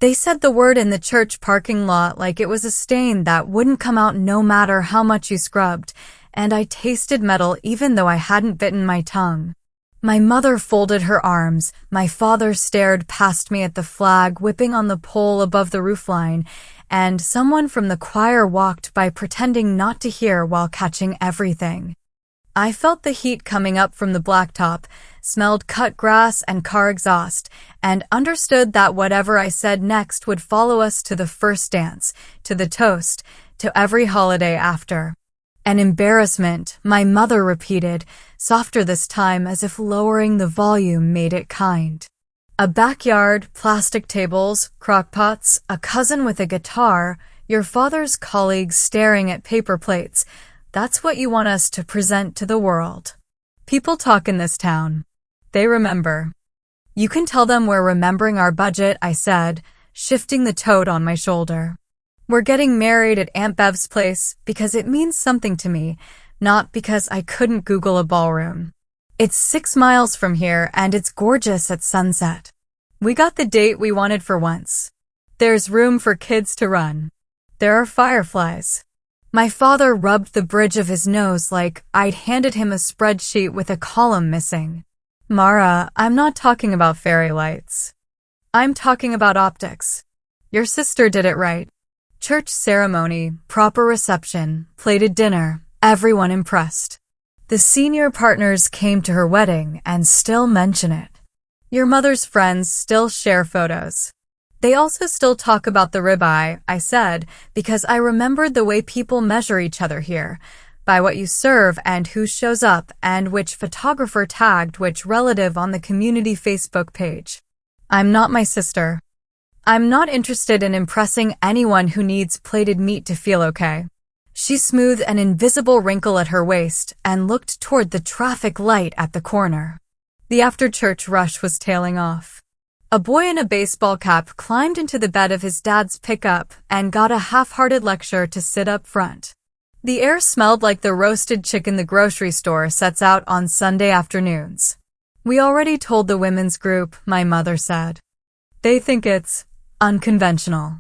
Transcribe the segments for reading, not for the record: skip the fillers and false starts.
They said the word in the church parking lot like it was a stain that wouldn't come out no matter how much you scrubbed, and I tasted metal even though I hadn't bitten my tongue. My mother folded her arms, my father stared past me at the flag whipping on the pole above the roofline, and someone from the choir walked by pretending not to hear while catching everything. I felt the heat coming up from the blacktop, smelled cut grass and car exhaust, and understood that whatever I said next would follow us to the first dance, to the toast, to every holiday after. An embarrassment, my mother repeated, softer this time as if lowering the volume made it kind. A backyard, plastic tables, crockpots, a cousin with a guitar, your father's colleagues staring at paper plates. That's what you want us to present to the world. People talk in this town. They remember. You can tell them we're remembering our budget, I said, shifting the tote on my shoulder. We're getting married at Aunt Bev's place because it means something to me, not because I couldn't Google a ballroom. It's 6 miles from here and it's gorgeous at sunset. We got the date we wanted for once. There's room for kids to run. There are fireflies. My father rubbed the bridge of his nose like I'd handed him a spreadsheet with a column missing. Mara, I'm not talking about fairy lights. I'm talking about optics. Your sister did it right. Church ceremony, proper reception, plated dinner, everyone impressed. The senior partners came to her wedding and still mention it. Your mother's friends still share photos. They also still talk about the ribeye, I said, because I remembered the way people measure each other here, by what you serve and who shows up and which photographer tagged which relative on the community Facebook page. I'm not my sister. I'm not interested in impressing anyone who needs plated meat to feel okay. She smoothed an invisible wrinkle at her waist and looked toward the traffic light at the corner. The after-church rush was tailing off. A boy in a baseball cap climbed into the bed of his dad's pickup and got a half-hearted lecture to sit up front. The air smelled like the roasted chicken the grocery store sets out on Sunday afternoons. We already told the women's group, my mother said. They think it's unconventional.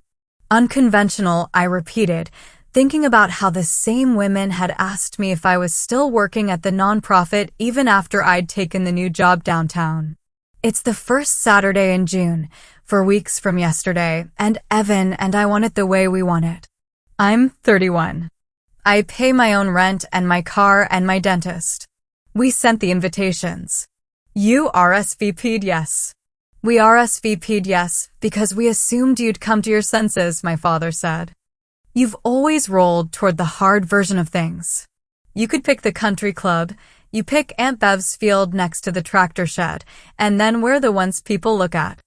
Unconventional, I repeated, thinking about how the same women had asked me if I was still working at the nonprofit even after I'd taken the new job downtown. It's the first Saturday in June, 4 weeks from yesterday, and Evan and I want it the way we want it. I'm 31. I pay my own rent and my car and my dentist. We sent the invitations. You RSVP'd yes. We RSVP'd yes because we assumed you'd come to your senses, my father said. You've always rolled toward the hard version of things. You could pick the country club, you pick Aunt Bev's field next to the tractor shed, and then we're the ones people look at.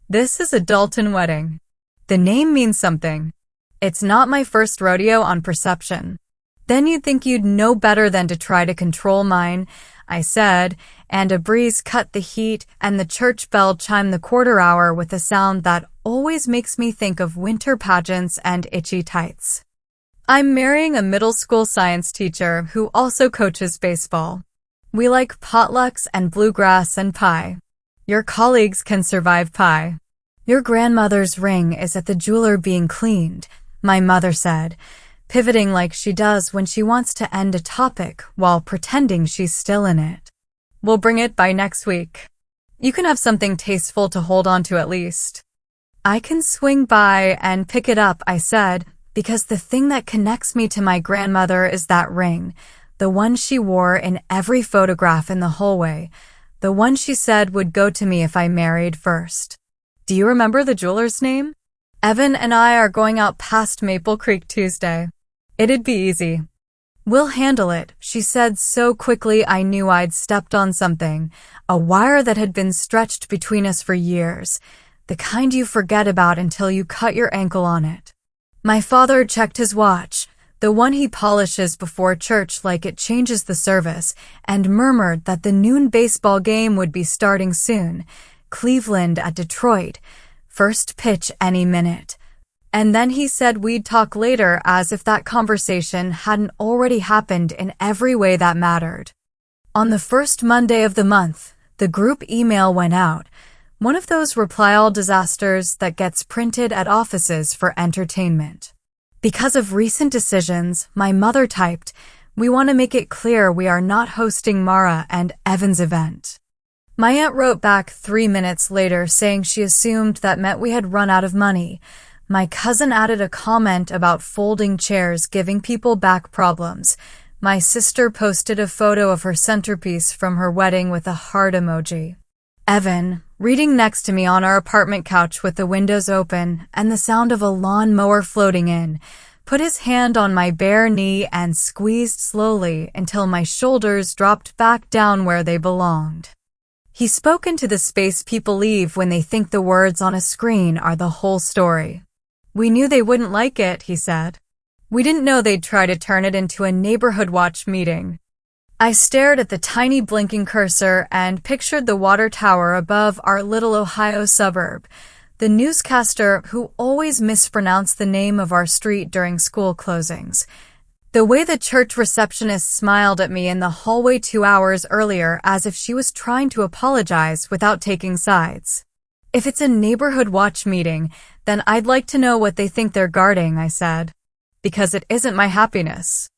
This is a Dalton wedding. The name means something. It's not my first rodeo on perception. Then you'd think you'd know better than to try to control mine, I said, and a breeze cut the heat and the church bell chimed the quarter hour with a sound that always makes me think of winter pageants and itchy tights. I'm marrying a middle school science teacher who also coaches baseball. We like potlucks and bluegrass and pie. Your colleagues can survive pie. Your grandmother's ring is at the jeweler being cleaned, my mother said, pivoting like she does when she wants to end a topic while pretending she's still in it. We'll bring it by next week. You can have something tasteful to hold on to at least. I can swing by and pick it up, I said, because the thing that connects me to my grandmother is that ring, the one she wore in every photograph in the hallway, the one she said would go to me if I married first. Do you remember the jeweler's name? Evan and I are going out past Maple Creek Tuesday. It'd be easy. We'll handle it, she said so quickly I knew I'd stepped on something, a wire that had been stretched between us for years, the kind you forget about until you cut your ankle on it. My father checked his watch, the one he polishes before church like it changes the service, and murmured that the noon baseball game would be starting soon, Cleveland at Detroit, first pitch any minute. And then he said we'd talk later as if that conversation hadn't already happened in every way that mattered. On the first Monday of the month, the group email went out. One of those reply-all disasters that gets printed at offices for entertainment. Because of recent decisions, my mother typed, "We want to make it clear we are not hosting Mara and Evan's event." My aunt wrote back 3 minutes later saying she assumed that meant we had run out of money. My cousin added a comment about folding chairs giving people back problems. My sister posted a photo of her centerpiece from her wedding with a heart emoji. Evan, reading next to me on our apartment couch with the windows open and the sound of a lawnmower floating in, put his hand on my bare knee and squeezed slowly until my shoulders dropped back down where they belonged. He spoke into the space people leave when they think the words on a screen are the whole story. "We knew they wouldn't like it," he said. "We didn't know they'd try to turn it into a neighborhood watch meeting." I stared at the tiny blinking cursor and pictured the water tower above our little Ohio suburb, the newscaster who always mispronounced the name of our street during school closings. The way the church receptionist smiled at me in the hallway 2 hours earlier as if she was trying to apologize without taking sides. "If it's a neighborhood watch meeting, then I'd like to know what they think they're guarding," I said. "Because it isn't my happiness."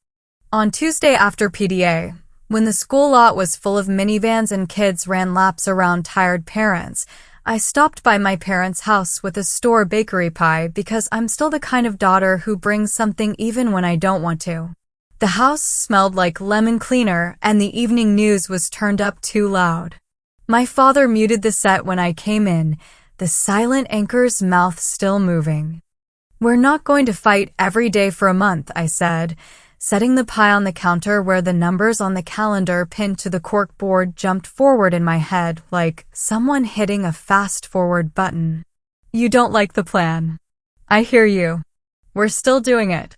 On Tuesday after PDA, when the school lot was full of minivans and kids ran laps around tired parents, I stopped by my parents' house with a store bakery pie because I'm still the kind of daughter who brings something even when I don't want to. The house smelled like lemon cleaner and the evening news was turned up too loud. My father muted the set when I came in, the silent anchor's mouth still moving. "We're not going to fight every day for a month," I said, setting the pie on the counter where the numbers on the calendar pinned to the cork board jumped forward in my head like someone hitting a fast-forward button. "You don't like the plan. I hear you. We're still doing it."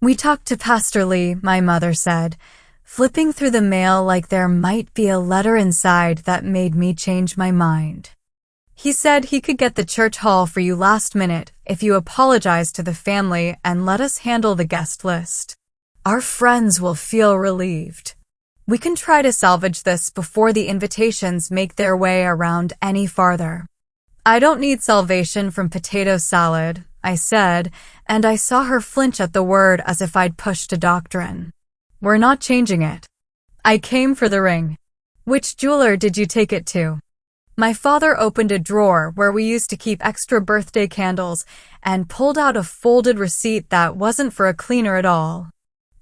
"We talked to Pastor Lee," my mother said, flipping through the mail like there might be a letter inside that made me change my mind. "He said he could get the church hall for you last minute if you apologize to the family and let us handle the guest list. Our friends will feel relieved. We can try to salvage this before the invitations make their way around any farther." "I don't need salvation from potato salad," I said, and I saw her flinch at the word as if I'd pushed a doctrine. "We're not changing it. I came for the ring." "Which jeweler did you take it to?" My father opened a drawer where we used to keep extra birthday candles and pulled out a folded receipt that wasn't for a cleaner at all.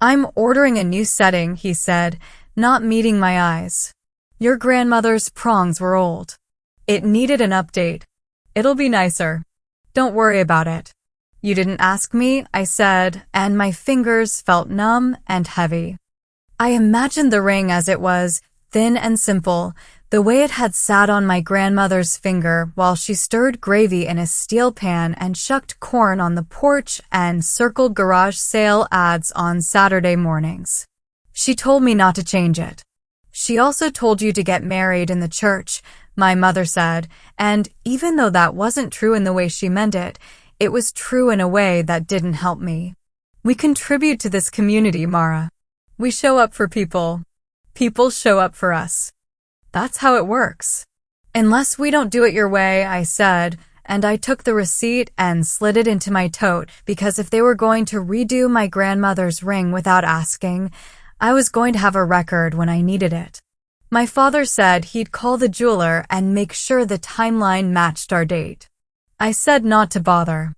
"I'm ordering a new setting," he said, not meeting my eyes. "Your grandmother's prongs were old. It needed an update. It'll be nicer. Don't worry about it." "You didn't ask me," I said, and my fingers felt numb and heavy. I imagined the ring as it was, thin and simple, the way it had sat on my grandmother's finger while she stirred gravy in a steel pan and shucked corn on the porch and circled garage sale ads on Saturday mornings. "She told me not to change it." "She also told you to get married in the church," my mother said, and even though that wasn't true in the way she meant it, it was true in a way that didn't help me. "We contribute to this community, Mara. We show up for people. People show up for us. That's how it works." "Unless we don't do it your way," I said, and I took the receipt and slid it into my tote because if they were going to redo my grandmother's ring without asking, I was going to have a record when I needed it. My father said he'd call the jeweler and make sure the timeline matched our date. I said not to bother.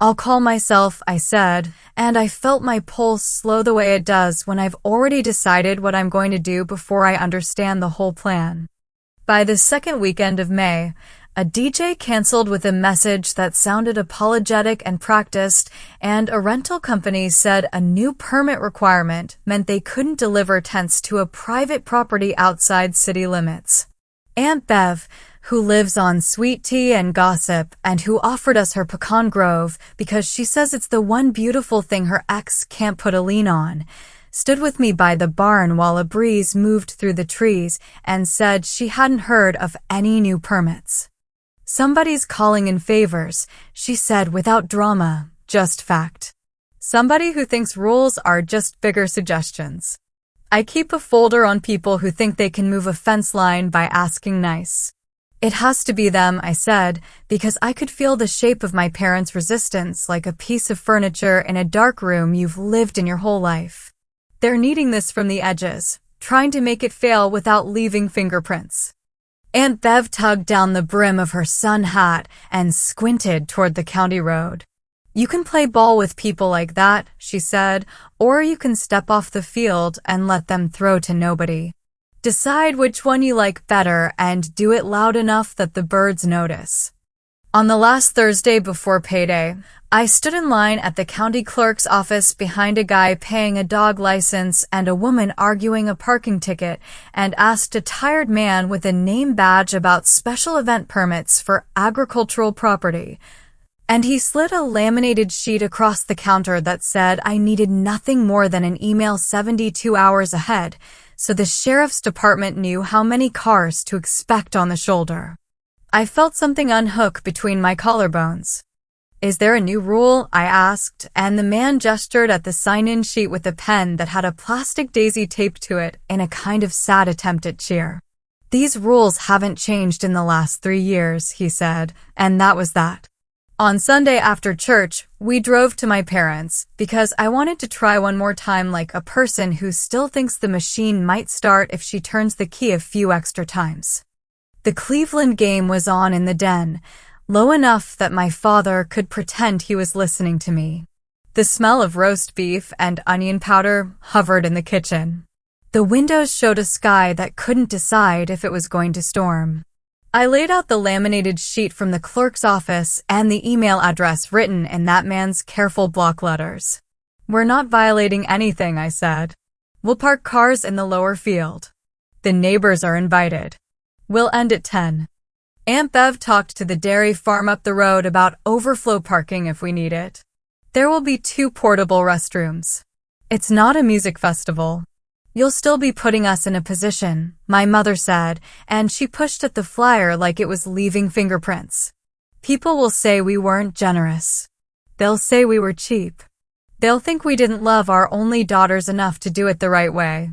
"I'll call myself," I said, and I felt my pulse slow the way it does when I've already decided what I'm going to do before I understand the whole plan. By the second weekend of May, a DJ canceled with a message that sounded apologetic and practiced, and a rental company said a new permit requirement meant they couldn't deliver tents to a private property outside city limits. Aunt Bev, who lives on sweet tea and gossip and who offered us her pecan grove because she says it's the one beautiful thing her ex can't put a lien on, stood with me by the barn while a breeze moved through the trees and said she hadn't heard of any new permits. "Somebody's calling in favors," she said without drama, just fact. "Somebody who thinks rules are just bigger suggestions." I keep a folder on people who think they can move a fence line by asking nice. It has to be them, I said, because I could feel the shape of my parents' resistance like a piece of furniture in a dark room you've lived in your whole life. They're kneading this from the edges, trying to make it fail without leaving fingerprints. Aunt Bev tugged down the brim of her sun hat and squinted toward the county road. You can play ball with people like that, she said, or you can step off the field and let them throw to nobody. Decide which one you like better and do it loud enough that the birds notice. On the last Thursday before payday, I stood in line at the county clerk's office behind a guy paying a dog license and a woman arguing a parking ticket and asked a tired man with a name badge about special event permits for agricultural property. And he slid a laminated sheet across the counter that said I needed nothing more than an email 72 hours ahead, so the sheriff's department knew how many cars to expect on the shoulder. I felt something unhook between my collarbones. Is there a new rule? I asked, and the man gestured at the sign-in sheet with a pen that had a plastic daisy taped to it in a kind of sad attempt at cheer. These rules haven't changed in the last 3 years, he said, and that was that. On Sunday after church, we drove to my parents' because I wanted to try one more time like a person who still thinks the machine might start if she turns the key a few extra times. The Cleveland game was on in the den, low enough that my father could pretend he was listening to me. The smell of roast beef and onion powder hovered in the kitchen. The windows showed a sky that couldn't decide if it was going to storm. I laid out the laminated sheet from the clerk's office and the email address written in that man's careful block letters. We're not violating anything, I said. We'll park cars in the lower field. The neighbors are invited. We'll end at 10. Aunt Bev talked to the dairy farm up the road about overflow parking if we need it. There will be 2 portable restrooms. It's not a music festival. You'll still be putting us in a position, my mother said, and she pushed at the flyer like it was leaving fingerprints. People will say we weren't generous. They'll say we were cheap. They'll think we didn't love our only daughters enough to do it the right way.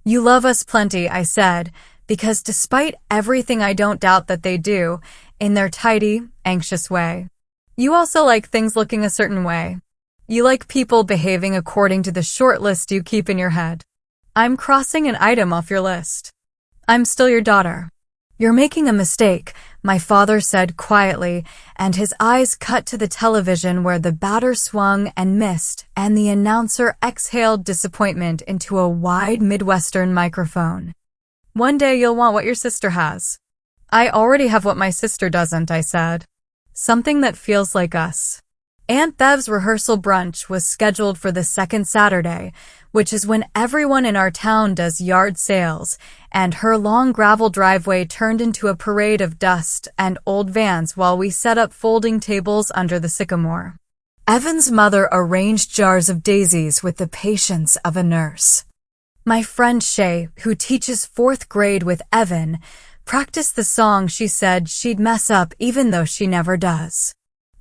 You love us plenty, I said, because despite everything I don't doubt that they do, in their tidy, anxious way. You also like things looking a certain way. You like people behaving according to the short list you keep in your head. I'm crossing an item off your list. I'm still your daughter. You're making a mistake, my father said quietly, and his eyes cut to the television where the batter swung and missed, and the announcer exhaled disappointment into a wide Midwestern microphone. One day you'll want what your sister has. I already have what my sister doesn't, I said. Something that feels like us. Aunt Bev's rehearsal brunch was scheduled for the second Saturday, which is when everyone in our town does yard sales, and her long gravel driveway turned into a parade of dust and old vans while we set up folding tables under the sycamore. Evan's mother arranged jars of daisies with the patience of a nurse. My friend Shay, who teaches 4th grade with Evan, practiced the song she said she'd mess up even though she never does.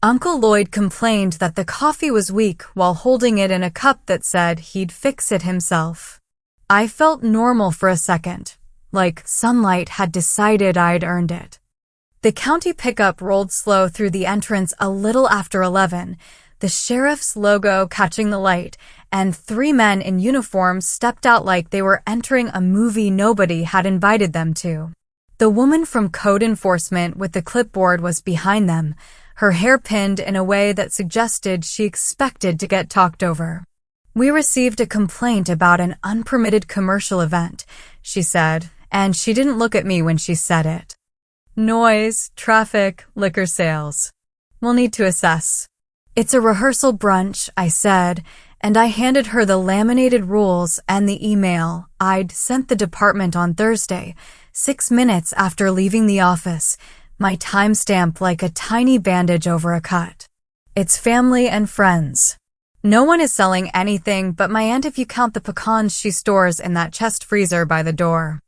Uncle Lloyd complained that the coffee was weak while holding it in a cup that said he'd fix it himself. I felt normal for a second, like sunlight had decided I'd earned it. The county pickup rolled slow through the entrance a little after 11, the sheriff's logo catching the light, and 3 men in uniforms stepped out like they were entering a movie nobody had invited them to. The woman from code enforcement with the clipboard was behind them, her hair pinned in a way that suggested she expected to get talked over. We received a complaint about an unpermitted commercial event, she said, and she didn't look at me when she said it. Noise, traffic, liquor sales. We'll need to assess. It's a rehearsal brunch, I said, and I handed her the laminated rules and the email I'd sent the department on Thursday, 6 minutes after leaving the office, my timestamp like a tiny bandage over a cut. It's family and friends. No one is selling anything but my aunt if you count the pecans she stores in that chest freezer by the door.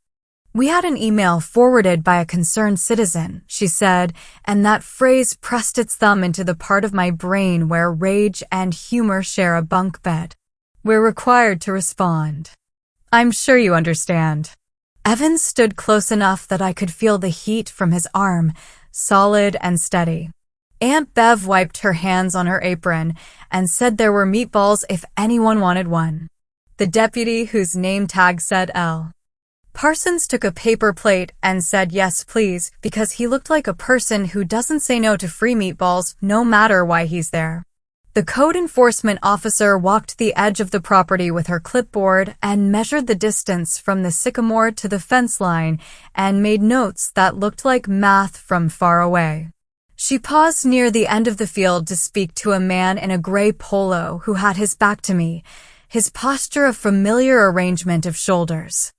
We had an email forwarded by a concerned citizen, she said, and that phrase pressed its thumb into the part of my brain where rage and humor share a bunk bed. We're required to respond. I'm sure you understand. Evan stood close enough that I could feel the heat from his arm, solid and steady. Aunt Bev wiped her hands on her apron and said there were meatballs if anyone wanted one. The deputy, whose name tag said L. Parsons, took a paper plate and said yes please, because he looked like a person who doesn't say no to free meatballs no matter why he's there. The code enforcement officer walked the edge of the property with her clipboard and measured the distance from the sycamore to the fence line and made notes that looked like math from far away. She paused near the end of the field to speak to a man in a gray polo who had his back to me, his posture a familiar arrangement of shoulders.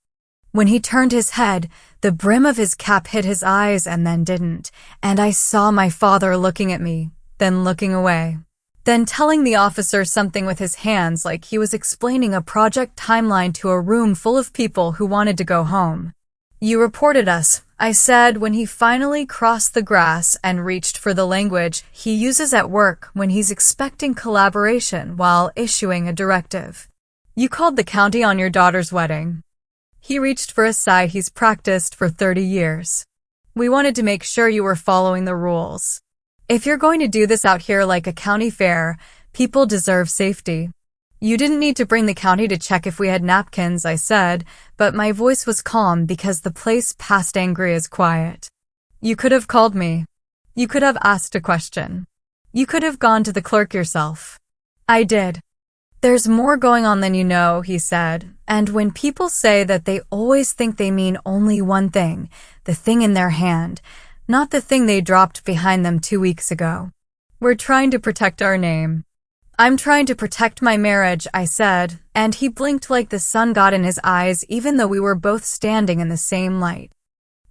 When he turned his head, the brim of his cap hit his eyes and then didn't, and I saw my father looking at me, then looking away. Then telling the officer something with his hands like he was explaining a project timeline to a room full of people who wanted to go home. "You reported us," I said when he finally crossed the grass and reached for the language he uses at work when he's expecting collaboration while issuing a directive. "You called the county on your daughter's wedding." He reached for a sigh he's practiced for 30 years. "We wanted to make sure you were following the rules. If you're going to do this out here like a county fair, people deserve safety." "You didn't need to bring the county to check if we had napkins," I said, but my voice was calm because the place past angry is quiet. "You could have called me. You could have asked a question. You could have gone to the clerk yourself." "I did." "There's more going on than you know," he said, "and when people say that they always think they mean only one thing, the thing in their hand, not the thing they dropped behind them 2 weeks ago. We're trying to protect our name." "I'm trying to protect my marriage," I said, and he blinked like the sun got in his eyes even though we were both standing in the same light.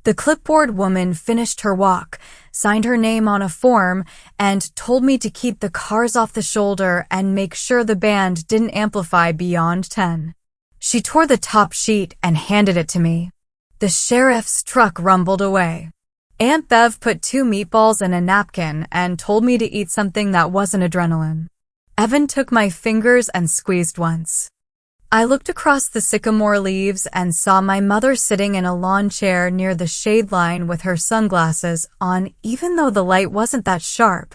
The clipboard woman finished her walk, signed her name on a form, and told me to keep the cars off the shoulder and make sure the band didn't amplify beyond 10. She tore the top sheet and handed it to me. The sheriff's truck rumbled away. Aunt Bev put 2 meatballs in a napkin and told me to eat something that wasn't adrenaline. Evan took my fingers and squeezed once. I looked across the sycamore leaves and saw my mother sitting in a lawn chair near the shade line with her sunglasses on even though the light wasn't that sharp,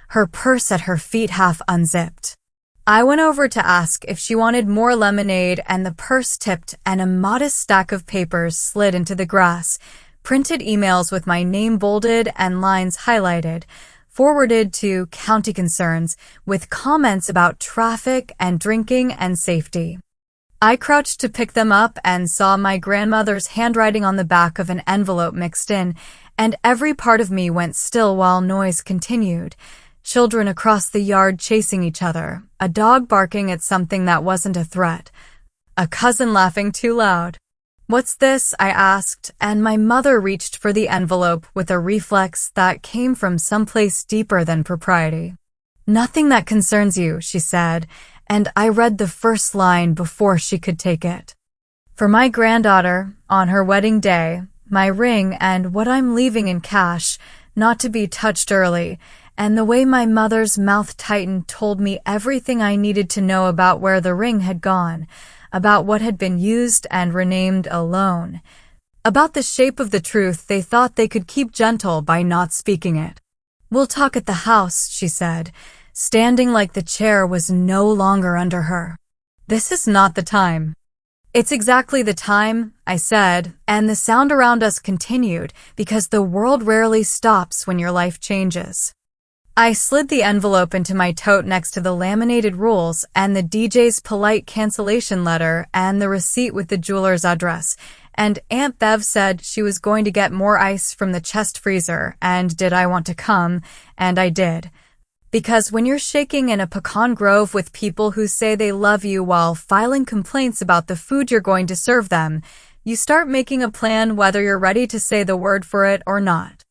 her purse at her feet half unzipped. I went over to ask if she wanted more lemonade and the purse tipped and a modest stack of papers slid into the grass, printed emails with my name bolded and lines highlighted, forwarded to county concerns with comments about traffic and drinking and safety. I crouched to pick them up and saw my grandmother's handwriting on the back of an envelope mixed in, and every part of me went still while noise continued. Children across the yard chasing each other, a dog barking at something that wasn't a threat, a cousin laughing too loud. "What's this?" I asked, and my mother reached for the envelope with a reflex that came from someplace deeper than propriety. "Nothing that concerns you," she said, and I read the first line before she could take it. "For my granddaughter, on her wedding day, my ring and what I'm leaving in cash, not to be touched early," and the way my mother's mouth tightened told me everything I needed to know about where the ring had gone, about what had been used and renamed a loan, about the shape of the truth they thought they could keep gentle by not speaking it. "We'll talk at the house," she said, standing like the chair was no longer under her. "This is not the time." "It's exactly the time," I said, and the sound around us continued because the world rarely stops when your life changes. I slid the envelope into my tote next to the laminated rules and the DJ's polite cancellation letter and the receipt with the jeweler's address, and Aunt Bev said she was going to get more ice from the chest freezer, and did I want to come, and I did. Because when you're shaking in a pecan grove with people who say they love you while filing complaints about the food you're going to serve them, you start making a plan whether you're ready to say the word for it or not.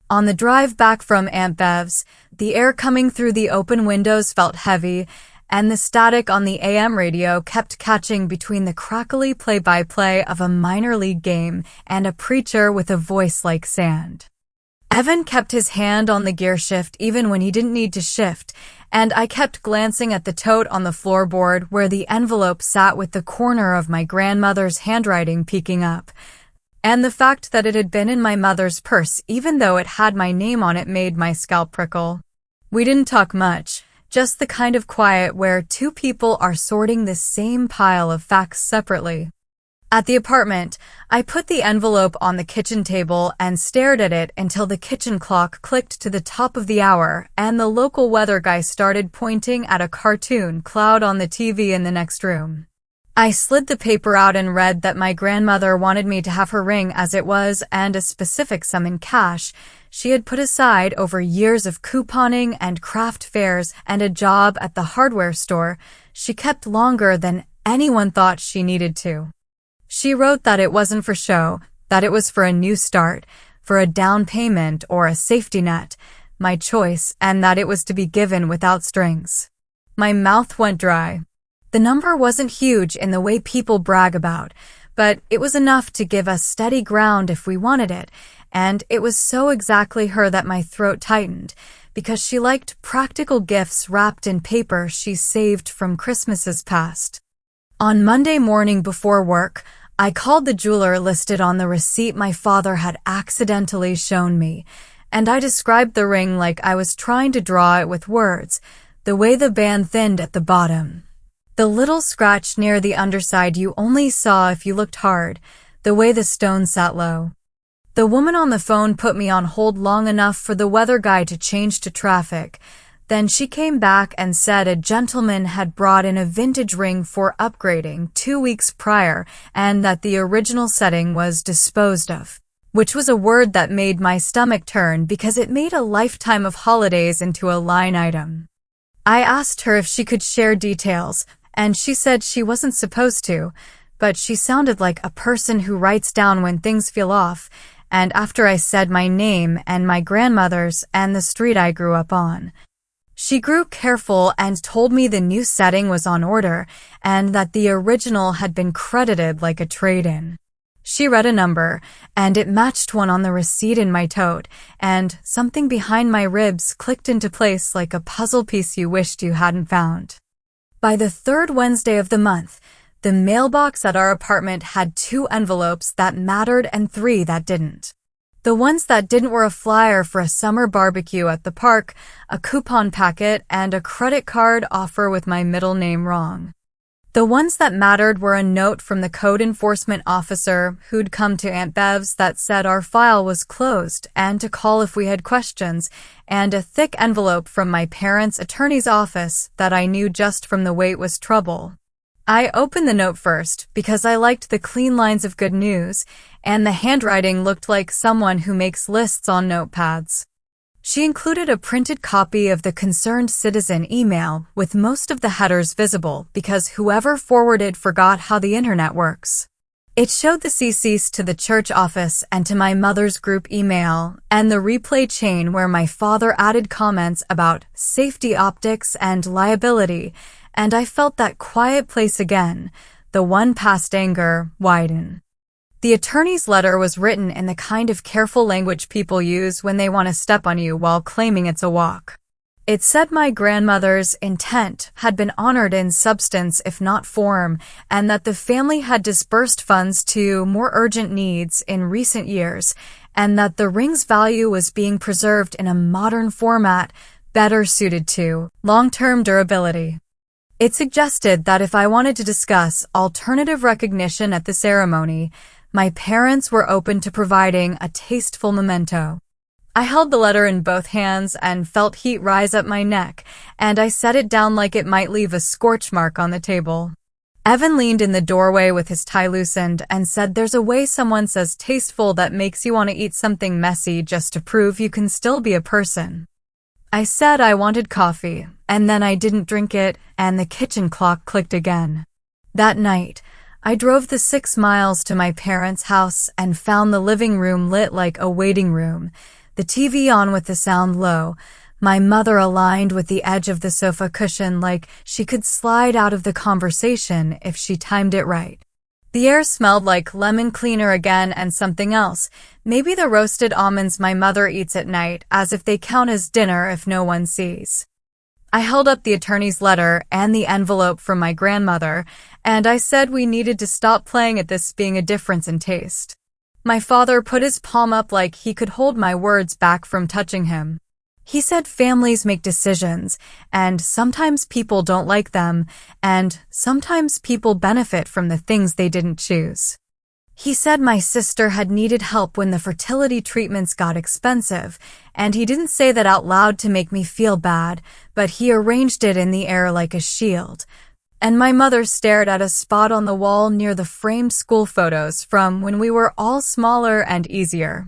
On the drive back from Aunt Bev's, the air coming through the open windows felt heavy, and the static on the AM radio kept catching between the crackly play-by-play of a minor league game and a preacher with a voice like sand. Evan kept his hand on the gear shift even when he didn't need to shift, and I kept glancing at the tote on the floorboard where the envelope sat with the corner of my grandmother's handwriting peeking up. And the fact that it had been in my mother's purse even though it had my name on it made my scalp prickle. We didn't talk much, just the kind of quiet where two people are sorting the same pile of facts separately. At the apartment, I put the envelope on the kitchen table and stared at it until the kitchen clock clicked to the top of the hour and the local weather guy started pointing at a cartoon cloud on the TV in the next room. I slid the paper out and read that my grandmother wanted me to have her ring as it was and a specific sum in cash she had put aside over years of couponing and craft fairs and a job at the hardware store she kept longer than anyone thought she needed to. She wrote that it wasn't for show, that it was for a new start, for a down payment or a safety net, my choice, and that it was to be given without strings. My mouth went dry. The number wasn't huge in the way people brag about, but it was enough to give us steady ground if we wanted it, and it was so exactly her that my throat tightened, because she liked practical gifts wrapped in paper she saved from Christmases past. On Monday morning before work, I called the jeweler listed on the receipt my father had accidentally shown me, and I described the ring like I was trying to draw it with words, the way the band thinned at the bottom. The little scratch near the underside you only saw if you looked hard, the way the stone sat low. The woman on the phone put me on hold long enough for the weather guy to change to traffic. Then she came back and said a gentleman had brought in a vintage ring for upgrading 2 weeks prior and that the original setting was disposed of, which was a word that made my stomach turn because it made a lifetime of holidays into a line item. I asked her if she could share details, and she said she wasn't supposed to, but she sounded like a person who writes down when things feel off, and after I said my name and my grandmother's and the street I grew up on. She grew careful and told me the new setting was on order and that the original had been credited like a trade-in. She read a number, and it matched one on the receipt in my tote, and something behind my ribs clicked into place like a puzzle piece you wished you hadn't found. By the third Wednesday of the month, the mailbox at our apartment had 2 envelopes that mattered and 3 that didn't. The ones that didn't were a flyer for a summer barbecue at the park, a coupon packet, and a credit card offer with my middle name wrong. The ones that mattered were a note from the code enforcement officer who'd come to Aunt Bev's that said our file was closed and to call if we had questions, and a thick envelope from my parents' attorney's office that I knew just from the weight was trouble. I opened the note first because I liked the clean lines of good news, and the handwriting looked like someone who makes lists on notepads. She included a printed copy of the Concerned Citizen email with most of the headers visible because whoever forwarded forgot how the internet works. It showed the CCs to the church office and to my mother's group email, and the replay chain where my father added comments about safety optics and liability, and I felt that quiet place again, the one past anger, widen. The attorney's letter was written in the kind of careful language people use when they want to step on you while claiming it's a walk. It said my grandmother's intent had been honored in substance if not form, and that the family had disbursed funds to more urgent needs in recent years, and that the ring's value was being preserved in a modern format better suited to long-term durability. It suggested that if I wanted to discuss alternative recognition at the ceremony, my parents were open to providing a tasteful memento. I held the letter in both hands and felt heat rise up my neck, and I set it down like it might leave a scorch mark on the table. Evan leaned in the doorway with his tie loosened and said there's a way someone says tasteful that makes you want to eat something messy just to prove you can still be a person. I said I wanted coffee, and then I didn't drink it, and the kitchen clock clicked again. That night, I drove the 6 miles to my parents' house and found the living room lit like a waiting room, the TV on with the sound low, my mother aligned with the edge of the sofa cushion like she could slide out of the conversation if she timed it right. The air smelled like lemon cleaner again and something else, maybe the roasted almonds my mother eats at night, as if they count as dinner if no one sees. I held up the attorney's letter and the envelope from my grandmother, and I said we needed to stop playing at this being a difference in taste. My father put his palm up like he could hold my words back from touching him. He said families make decisions, and sometimes people don't like them, and sometimes people benefit from the things they didn't choose. He said my sister had needed help when the fertility treatments got expensive, and he didn't say that out loud to make me feel bad, but he arranged it in the air like a shield. And my mother stared at a spot on the wall near the framed school photos from when we were all smaller and easier.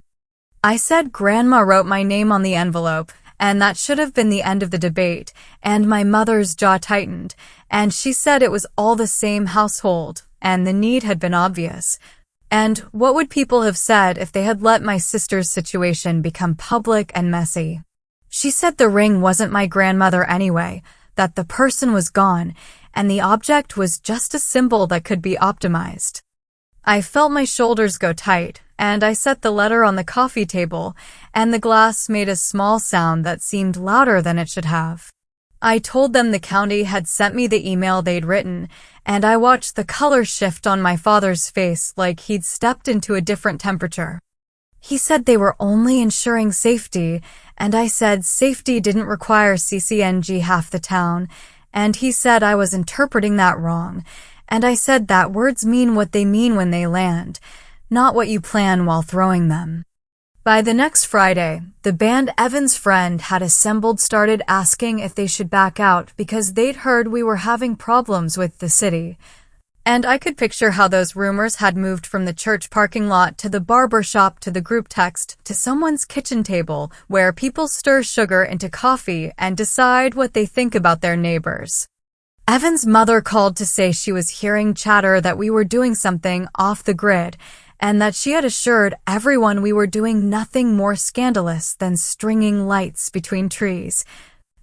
I said Grandma wrote my name on the envelope, and that should have been the end of the debate, and my mother's jaw tightened, and she said it was all the same household, and the need had been obvious. And what would people have said if they had let my sister's situation become public and messy? She said the ring wasn't my grandmother anyway, that the person was gone, and the object was just a symbol that could be optimized. I felt my shoulders go tight, and I set the letter on the coffee table, and the glass made a small sound that seemed louder than it should have. I told them the county had sent me the email they'd written, and I watched the color shift on my father's face like he'd stepped into a different temperature. He said they were only ensuring safety, and I said safety didn't require CCNG half the town, and he said I was interpreting that wrong, and I said that words mean what they mean when they land, not what you plan while throwing them. By the next Friday, the band Evan's friend had assembled started asking if they should back out because they'd heard we were having problems with the city. And I could picture how those rumors had moved from the church parking lot to the barber shop to the group text to someone's kitchen table where people stir sugar into coffee and decide what they think about their neighbors. Evan's mother called to say she was hearing chatter that we were doing something off the grid, and that she had assured everyone we were doing nothing more scandalous than stringing lights between trees.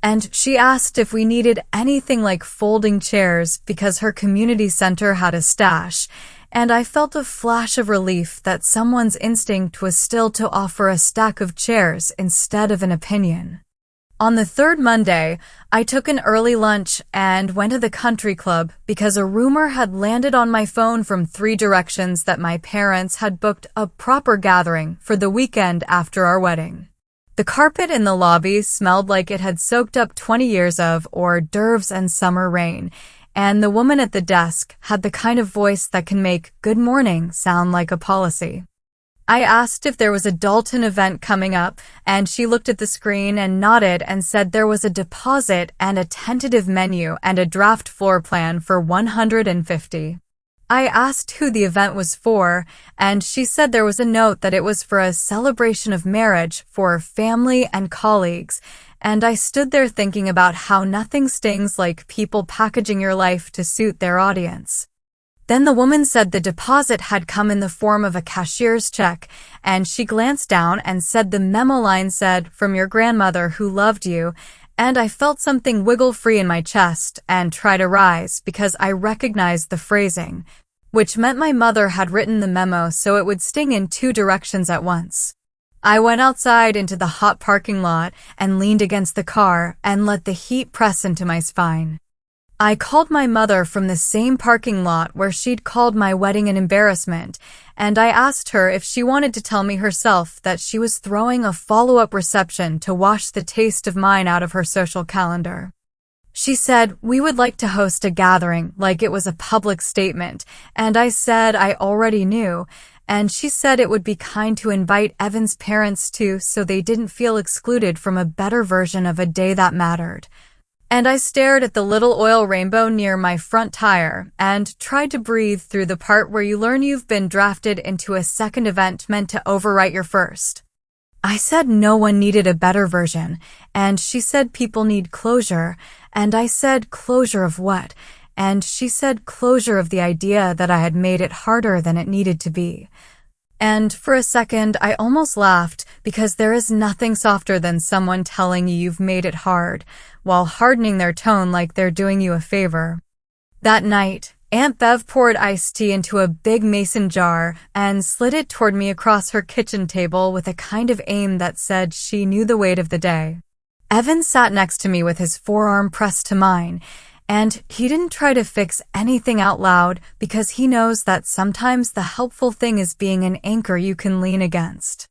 And she asked if we needed anything like folding chairs because her community center had a stash, and I felt a flash of relief that someone's instinct was still to offer a stack of chairs instead of an opinion. On the third Monday, I took an early lunch and went to the country club because a rumor had landed on my phone from 3 directions that my parents had booked a proper gathering for the weekend after our wedding. The carpet in the lobby smelled like it had soaked up 20 years of hors d'oeuvres and summer rain, and the woman at the desk had the kind of voice that can make good morning sound like a policy. I asked if there was a Dalton event coming up, and she looked at the screen and nodded and said there was a deposit and a tentative menu and a draft floor plan for 150. I asked who the event was for, and she said there was a note that it was for a celebration of marriage for family and colleagues, and I stood there thinking about how nothing stings like people packaging your life to suit their audience. Then the woman said the deposit had come in the form of a cashier's check, and she glanced down and said the memo line said, "From your grandmother who loved you," and I felt something wiggle free in my chest and try to rise because I recognized the phrasing, which meant my mother had written the memo so it would sting in 2 directions at once. I went outside into the hot parking lot and leaned against the car and let the heat press into my spine. I called my mother from the same parking lot where she'd called my wedding an embarrassment, and I asked her if she wanted to tell me herself that she was throwing a follow-up reception to wash the taste of mine out of her social calendar. She said, "We would like to host a gathering like it was a public statement," and I said I already knew, and she said it would be kind to invite Evan's parents too so they didn't feel excluded from a better version of a day that mattered. And I stared at the little oil rainbow near my front tire and tried to breathe through the part where you learn you've been drafted into a second event meant to overwrite your first. I said no one needed a better version, and she said people need closure, and I said closure of what? And she said closure of the idea that I had made it harder than it needed to be. And for a second, I almost laughed because there is nothing softer than someone telling you you've made it hard, while hardening their tone like they're doing you a favor. That night, Aunt Bev poured iced tea into a big mason jar and slid it toward me across her kitchen table with a kind of aim that said she knew the weight of the day. Evan sat next to me with his forearm pressed to mine, And he didn't try to fix anything out loud because he knows that sometimes the helpful thing is being an anchor you can lean against.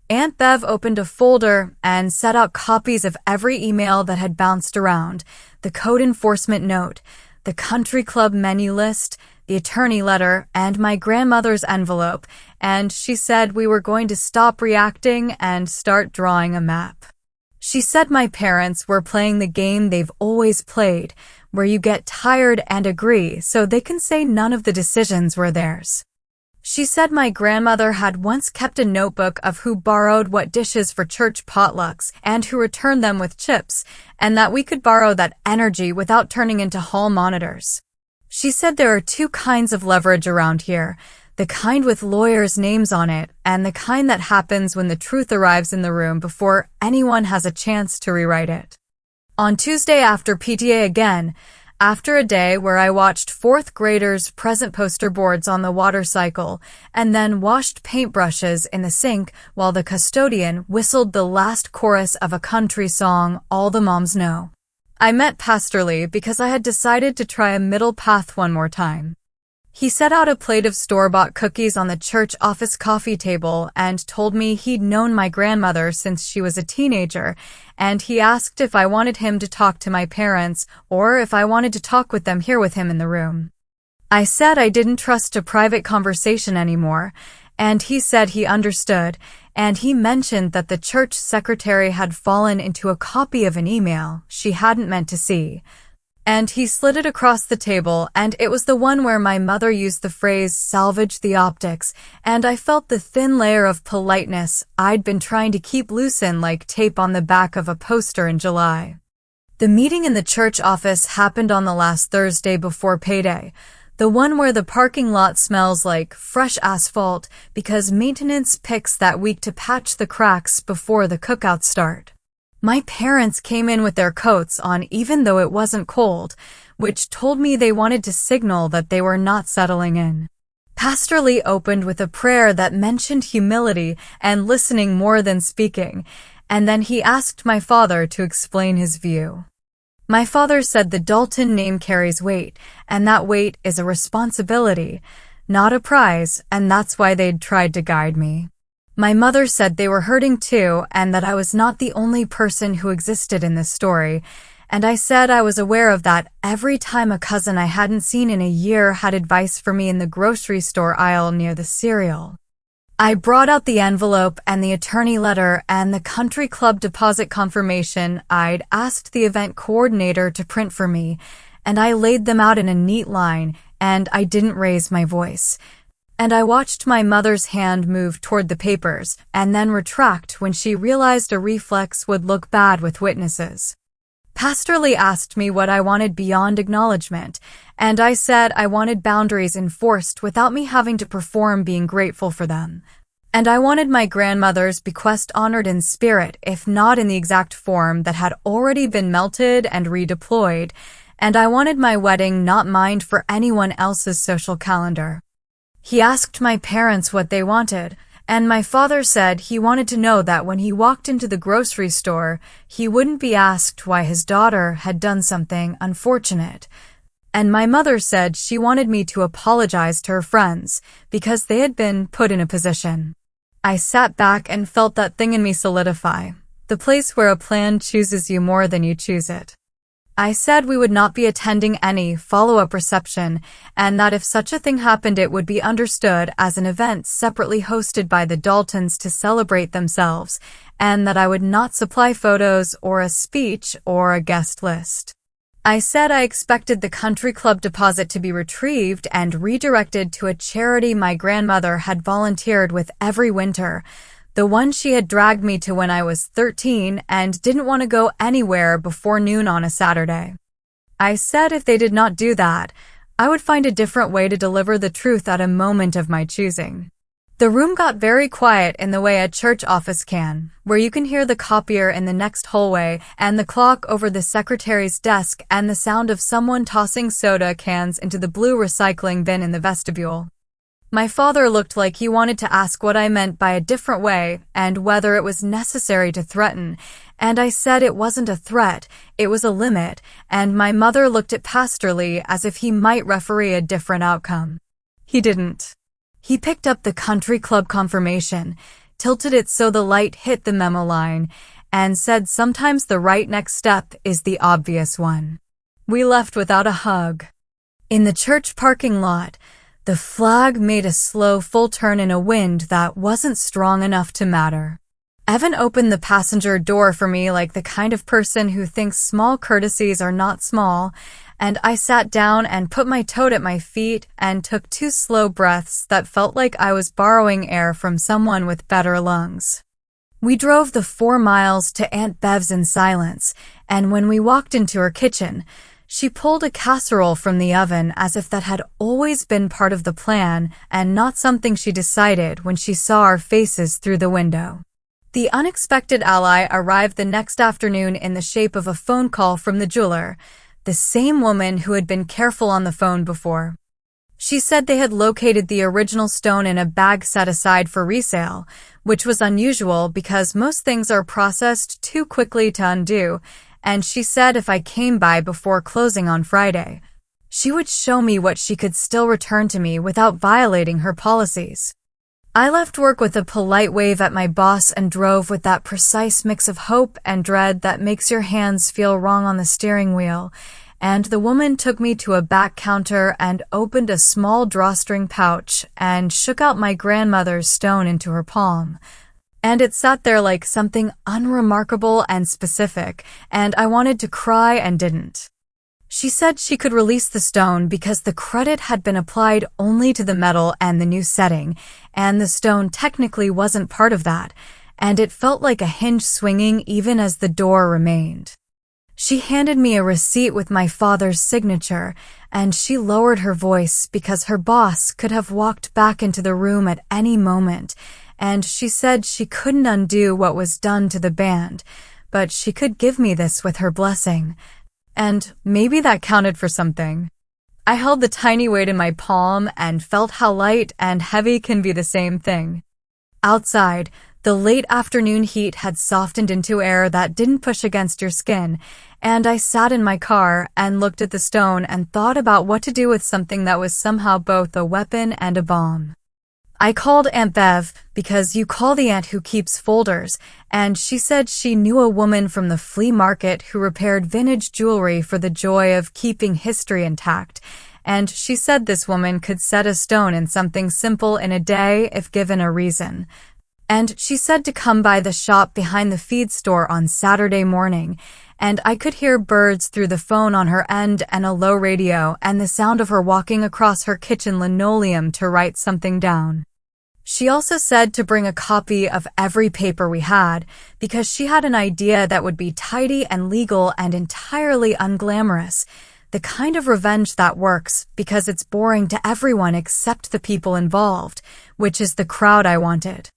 Aunt Bev opened a folder and set out copies of every email that had bounced around, the code enforcement note, the country club menu list, the attorney letter, and my grandmother's envelope, and she said we were going to stop reacting and start drawing a map. She said my parents were playing the game they've always played, where you get tired and agree so they can say none of the decisions were theirs. She said my grandmother had once kept a notebook of who borrowed what dishes for church potlucks and who returned them with chips, and that we could borrow that energy without turning into hall monitors. She said there are two kinds of leverage around here, the kind with lawyers' names on it, and the kind that happens when the truth arrives in the room before anyone has a chance to rewrite it. On Tuesday after PTA again, after a day where I watched fourth graders present poster boards on the water cycle and then washed paintbrushes in the sink while the custodian whistled the last chorus of a country song all the moms know, I met Pastor Lee because I had decided to try a middle path one more time. He set out a plate of store-bought cookies on the church office coffee table and told me he'd known my grandmother since she was a teenager, and he asked if I wanted him to talk to my parents or if I wanted to talk with them here with him in the room. I said I didn't trust a private conversation anymore, and he said he understood, and he mentioned that the church secretary had fallen into a copy of an email she hadn't meant to see. And he slid it across the table, and it was the one where my mother used the phrase salvage the optics, and I felt the thin layer of politeness I'd been trying to keep loosened like tape on the back of a poster in July. The meeting in the church office happened on the last Thursday before payday, the one where the parking lot smells like fresh asphalt because maintenance picks that week to patch the cracks before the cookouts start. My parents came in with their coats on even though it wasn't cold, which told me they wanted to signal that they were not settling in. Pastor Lee opened with a prayer that mentioned humility and listening more than speaking, and then he asked my father to explain his view. My father said the Dalton name carries weight, and that weight is a responsibility, not a prize, and that's why they'd tried to guide me. My mother said they were hurting too and that I was not the only person who existed in this story, and I said I was aware of that every time a cousin I hadn't seen in a year had advice for me in the grocery store aisle near the cereal. I brought out the envelope and the attorney letter and the country club deposit confirmation I'd asked the event coordinator to print for me, and I laid them out in a neat line, and I didn't raise my voice. And I watched my mother's hand move toward the papers and then retract when she realized a reflex would look bad with witnesses. Pastor Lee asked me what I wanted beyond acknowledgement, and I said I wanted boundaries enforced without me having to perform being grateful for them. And I wanted my grandmother's bequest honored in spirit, if not in the exact form that had already been melted and redeployed, and I wanted my wedding not mined for anyone else's social calendar. He asked my parents what they wanted, and my father said he wanted to know that when he walked into the grocery store, he wouldn't be asked why his daughter had done something unfortunate. And my mother said she wanted me to apologize to her friends because they had been put in a position. I sat back and felt that thing in me solidify, the place where a plan chooses you more than you choose it. I said we would not be attending any follow-up reception, and that if such a thing happened it would be understood as an event separately hosted by the Daltons to celebrate themselves, and that I would not supply photos or a speech or a guest list. I said I expected the country club deposit to be retrieved and redirected to a charity my grandmother had volunteered with every winter, the one she had dragged me to when I was 13 and didn't want to go anywhere before noon on a Saturday. I said if they did not do that, I would find a different way to deliver the truth at a moment of my choosing. The room got very quiet in the way a church office can, where you can hear the copier in the next hallway and the clock over the secretary's desk and the sound of someone tossing soda cans into the blue recycling bin in the vestibule. My father looked like he wanted to ask what I meant by a different way and whether it was necessary to threaten, and I said it wasn't a threat, it was a limit, and my mother looked at Pastor Lee as if he might referee a different outcome. He didn't. He picked up the country club confirmation, tilted it so the light hit the memo line, and said sometimes the right next step is the obvious one. We left without a hug. In the church parking lot, the flag made a slow full turn in a wind that wasn't strong enough to matter. Evan opened the passenger door for me like the kind of person who thinks small courtesies are not small, and I sat down and put my tote at my feet and took 2 slow breaths that felt like I was borrowing air from someone with better lungs. We drove the 4 miles to Aunt Bev's in silence, and when we walked into her kitchen, she pulled a casserole from the oven as if that had always been part of the plan and not something she decided when she saw our faces through the window. The unexpected ally arrived the next afternoon in the shape of a phone call from the jeweler, the same woman who had been careful on the phone before. She said they had located the original stone in a bag set aside for resale, which was unusual because most things are processed too quickly to undo, and she said if I came by before closing on Friday, she would show me what she could still return to me without violating her policies. I left work with a polite wave at my boss and drove with that precise mix of hope and dread that makes your hands feel wrong on the steering wheel, and the woman took me to a back counter and opened a small drawstring pouch and shook out my grandmother's stone into her palm. And it sat there like something unremarkable and specific, and I wanted to cry and didn't. She said she could release the stone because the credit had been applied only to the metal and the new setting, and the stone technically wasn't part of that, and it felt like a hinge swinging even as the door remained. She handed me a receipt with my father's signature, and she lowered her voice because her boss could have walked back into the room at any moment, and she said she couldn't undo what was done to the band, but she could give me this with her blessing. And maybe that counted for something. I held the tiny weight in my palm and felt how light and heavy can be the same thing. Outside, the late afternoon heat had softened into air that didn't push against your skin, and I sat in my car and looked at the stone and thought about what to do with something that was somehow both a weapon and a bomb. I called Aunt Bev because you call the aunt who keeps folders, and she said she knew a woman from the flea market who repaired vintage jewelry for the joy of keeping history intact, and she said this woman could set a stone in something simple in a day if given a reason. And she said to come by the shop behind the feed store on Saturday morning, and I could hear birds through the phone on her end and a low radio and the sound of her walking across her kitchen linoleum to write something down. She also said to bring a copy of every paper we had because she had an idea that would be tidy and legal and entirely unglamorous, the kind of revenge that works because it's boring to everyone except the people involved, which is the crowd I wanted.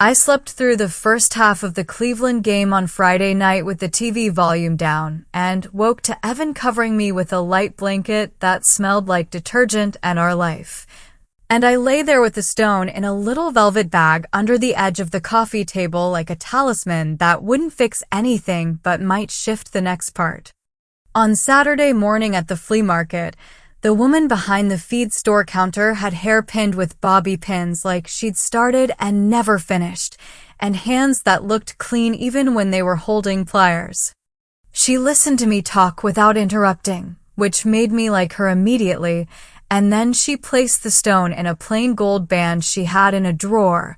I slept through the first half of the Cleveland game on Friday night with the TV volume down and woke to Evan covering me with a light blanket that smelled like detergent and our life. And I lay there with the stone in a little velvet bag under the edge of the coffee table like a talisman that wouldn't fix anything but might shift the next part. On Saturday morning at the flea market, the woman behind the feed store counter had hair pinned with bobby pins like she'd started and never finished, and hands that looked clean even when they were holding pliers. She listened to me talk without interrupting, which made me like her immediately, and then she placed the stone in a plain gold band she had in a drawer,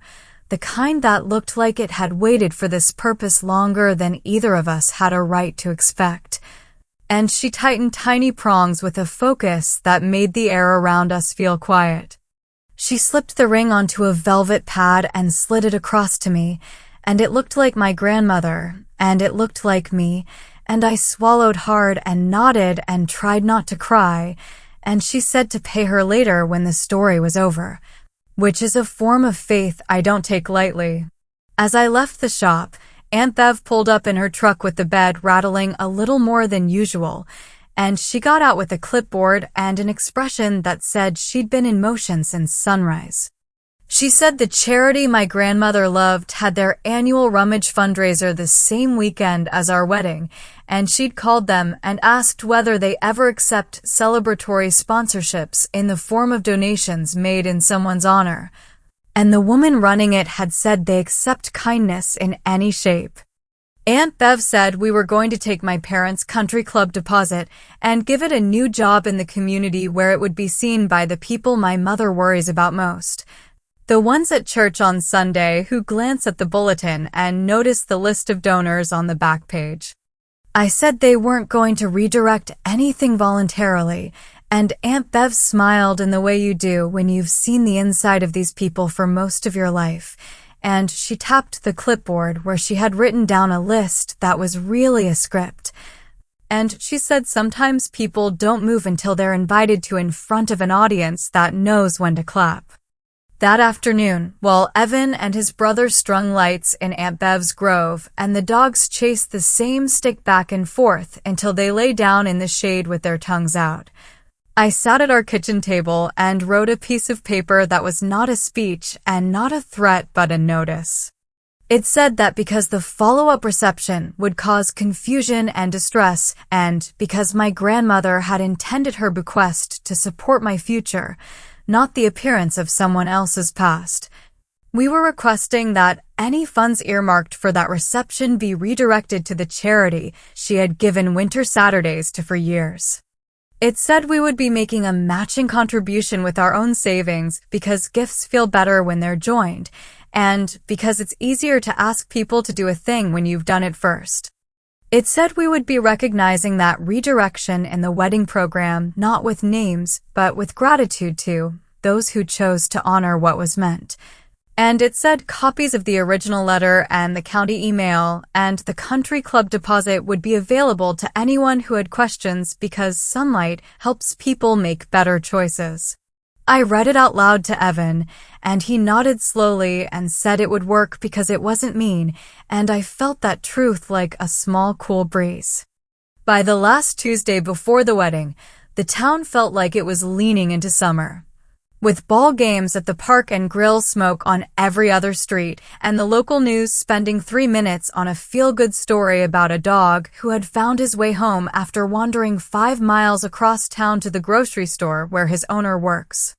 the kind that looked like it had waited for this purpose longer than either of us had a right to expect. And she tightened tiny prongs with a focus that made the air around us feel quiet. She slipped the ring onto a velvet pad and slid it across to me, and it looked like my grandmother, and it looked like me, and I swallowed hard and nodded and tried not to cry, and she said to pay her later when the story was over, which is a form of faith I don't take lightly. As I left the shop, Aunt Bev pulled up in her truck with the bed rattling a little more than usual, and she got out with a clipboard and an expression that said she'd been in motion since sunrise. She said the charity my grandmother loved had their annual rummage fundraiser the same weekend as our wedding, and she'd called them and asked whether they ever accept celebratory sponsorships in the form of donations made in someone's honor. And the woman running it had said they accept kindness in any shape. Aunt Bev said we were going to take my parents' country club deposit and give it a new job in the community where it would be seen by the people my mother worries about most. The ones at church on Sunday who glance at the bulletin and notice the list of donors on the back page. I said they weren't going to redirect anything voluntarily, and Aunt Bev smiled in the way you do when you've seen the inside of these people for most of your life, and she tapped the clipboard where she had written down a list that was really a script. And she said sometimes people don't move until they're invited to in front of an audience that knows when to clap. That afternoon, while Evan and his brother strung lights in Aunt Bev's grove and the dogs chased the same stick back and forth until they lay down in the shade with their tongues out, I sat at our kitchen table and wrote a piece of paper that was not a speech and not a threat but a notice. It said that because the follow-up reception would cause confusion and distress, and because my grandmother had intended her bequest to support my future, not the appearance of someone else's past, we were requesting that any funds earmarked for that reception be redirected to the charity she had given Winter Saturdays to for years. It said we would be making a matching contribution with our own savings because gifts feel better when they're joined, and because it's easier to ask people to do a thing when you've done it first. It said we would be recognizing that redirection in the wedding program not with names, but with gratitude to those who chose to honor what was meant. And it said copies of the original letter and the county email and the country club deposit would be available to anyone who had questions because sunlight helps people make better choices. I read it out loud to Evan, and he nodded slowly and said it would work because it wasn't mean, and I felt that truth like a small cool breeze. By the last Tuesday before the wedding, the town felt like it was leaning into summer. With ball games at the park and grill smoke on every other street, and the local news spending 3 minutes on a feel-good story about a dog who had found his way home after wandering 5 miles across town to the grocery store where his owner works.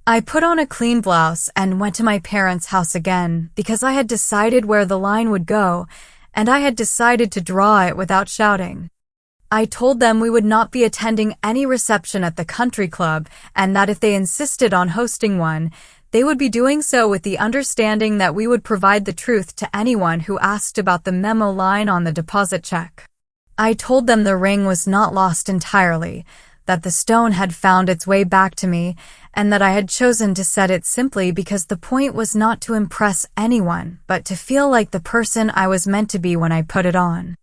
I put on a clean blouse and went to my parents' house again because I had decided where the line would go, and I had decided to draw it without shouting. I told them we would not be attending any reception at the country club and that if they insisted on hosting one, they would be doing so with the understanding that we would provide the truth to anyone who asked about the memo line on the deposit check. I told them the ring was not lost entirely, that the stone had found its way back to me, and that I had chosen to set it simply because the point was not to impress anyone, but to feel like the person I was meant to be when I put it on.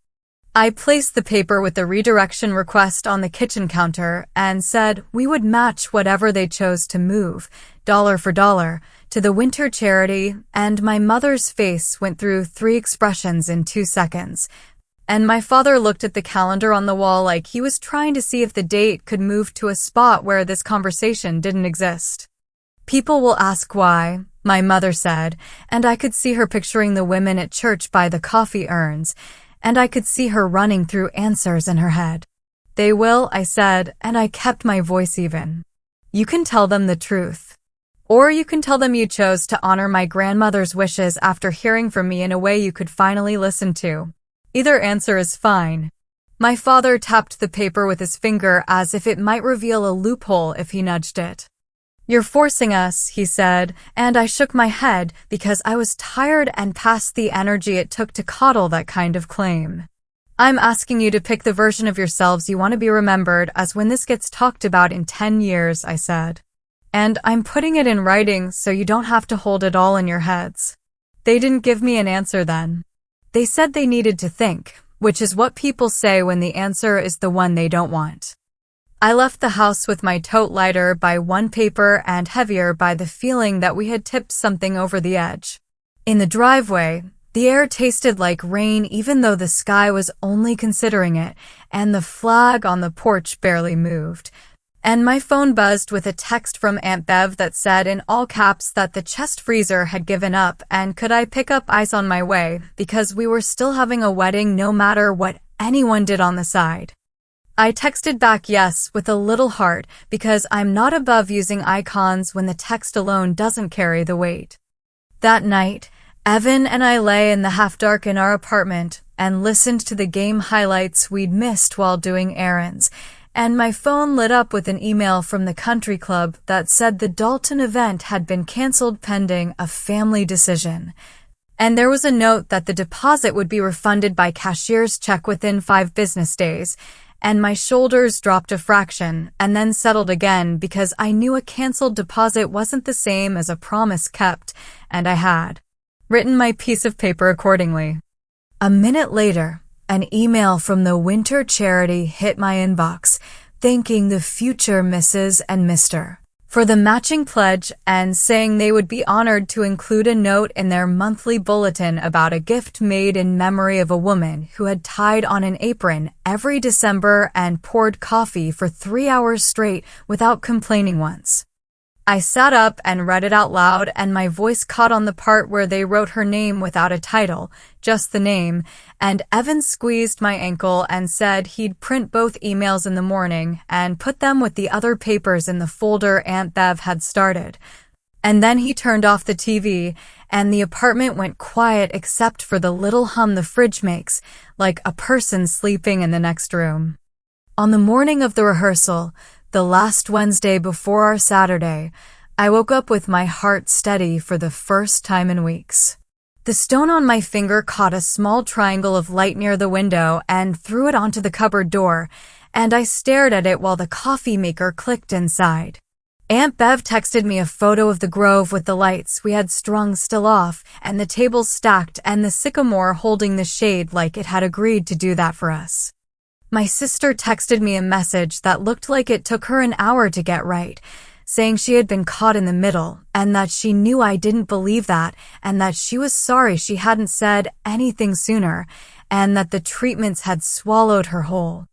I placed the paper with the redirection request on the kitchen counter and said we would match whatever they chose to move, dollar for dollar, to the winter charity, and my mother's face went through 3 expressions in 2 seconds. And my father looked at the calendar on the wall like he was trying to see if the date could move to a spot where this conversation didn't exist. People will ask why, my mother said, and I could see her picturing the women at church by the coffee urns, and I could see her running through answers in her head. They will, I said, and I kept my voice even. You can tell them the truth. Or you can tell them you chose to honor my grandmother's wishes after hearing from me in a way you could finally listen to. Either answer is fine. My father tapped the paper with his finger as if it might reveal a loophole if he nudged it. You're forcing us, he said, and I shook my head because I was tired and past the energy it took to coddle that kind of claim. I'm asking you to pick the version of yourselves you want to be remembered as when this gets talked about in 10 years, I said. And I'm putting it in writing so you don't have to hold it all in your heads. They didn't give me an answer then. They said they needed to think, which is what people say when the answer is the one they don't want. I left the house with my tote lighter by one paper and heavier by the feeling that we had tipped something over the edge. In the driveway, the air tasted like rain even though the sky was only considering it, and the flag on the porch barely moved. And my phone buzzed with a text from Aunt Bev that said in all caps that the chest freezer had given up and could I pick up ice on my way because we were still having a wedding no matter what anyone did on the side. I texted back yes with a little heart because I'm not above using icons when the text alone doesn't carry the weight. That night, Evan and I lay in the half-dark in our apartment and listened to the game highlights we'd missed while doing errands, and my phone lit up with an email from the country club that said the Dalton event had been canceled pending a family decision. And there was a note that the deposit would be refunded by cashier's check within 5 business days, and my shoulders dropped a fraction and then settled again because I knew a canceled deposit wasn't the same as a promise kept, and I had written my piece of paper accordingly. A minute later, an email from the winter charity hit my inbox, thanking the future Mrs. and Mr. for the matching pledge and saying they would be honored to include a note in their monthly bulletin about a gift made in memory of a woman who had tied on an apron every December and poured coffee for 3 hours straight without complaining once. I sat up and read it out loud, and my voice caught on the part where they wrote her name without a title, just the name, and Evan squeezed my ankle and said he'd print both emails in the morning and put them with the other papers in the folder Aunt Bev had started. And then he turned off the TV, and the apartment went quiet except for the little hum the fridge makes, like a person sleeping in the next room. On the morning of the rehearsal, the last Wednesday before our Saturday, I woke up with my heart steady for the first time in weeks. The stone on my finger caught a small triangle of light near the window and threw it onto the cupboard door, and I stared at it while the coffee maker clicked inside. Aunt Bev texted me a photo of the grove with the lights we had strung still off, and the tables stacked and the sycamore holding the shade like it had agreed to do that for us. My sister texted me a message that looked like it took her an hour to get right, saying she had been caught in the middle and that she knew I didn't believe that and that she was sorry she hadn't said anything sooner and that the treatments had swallowed her whole.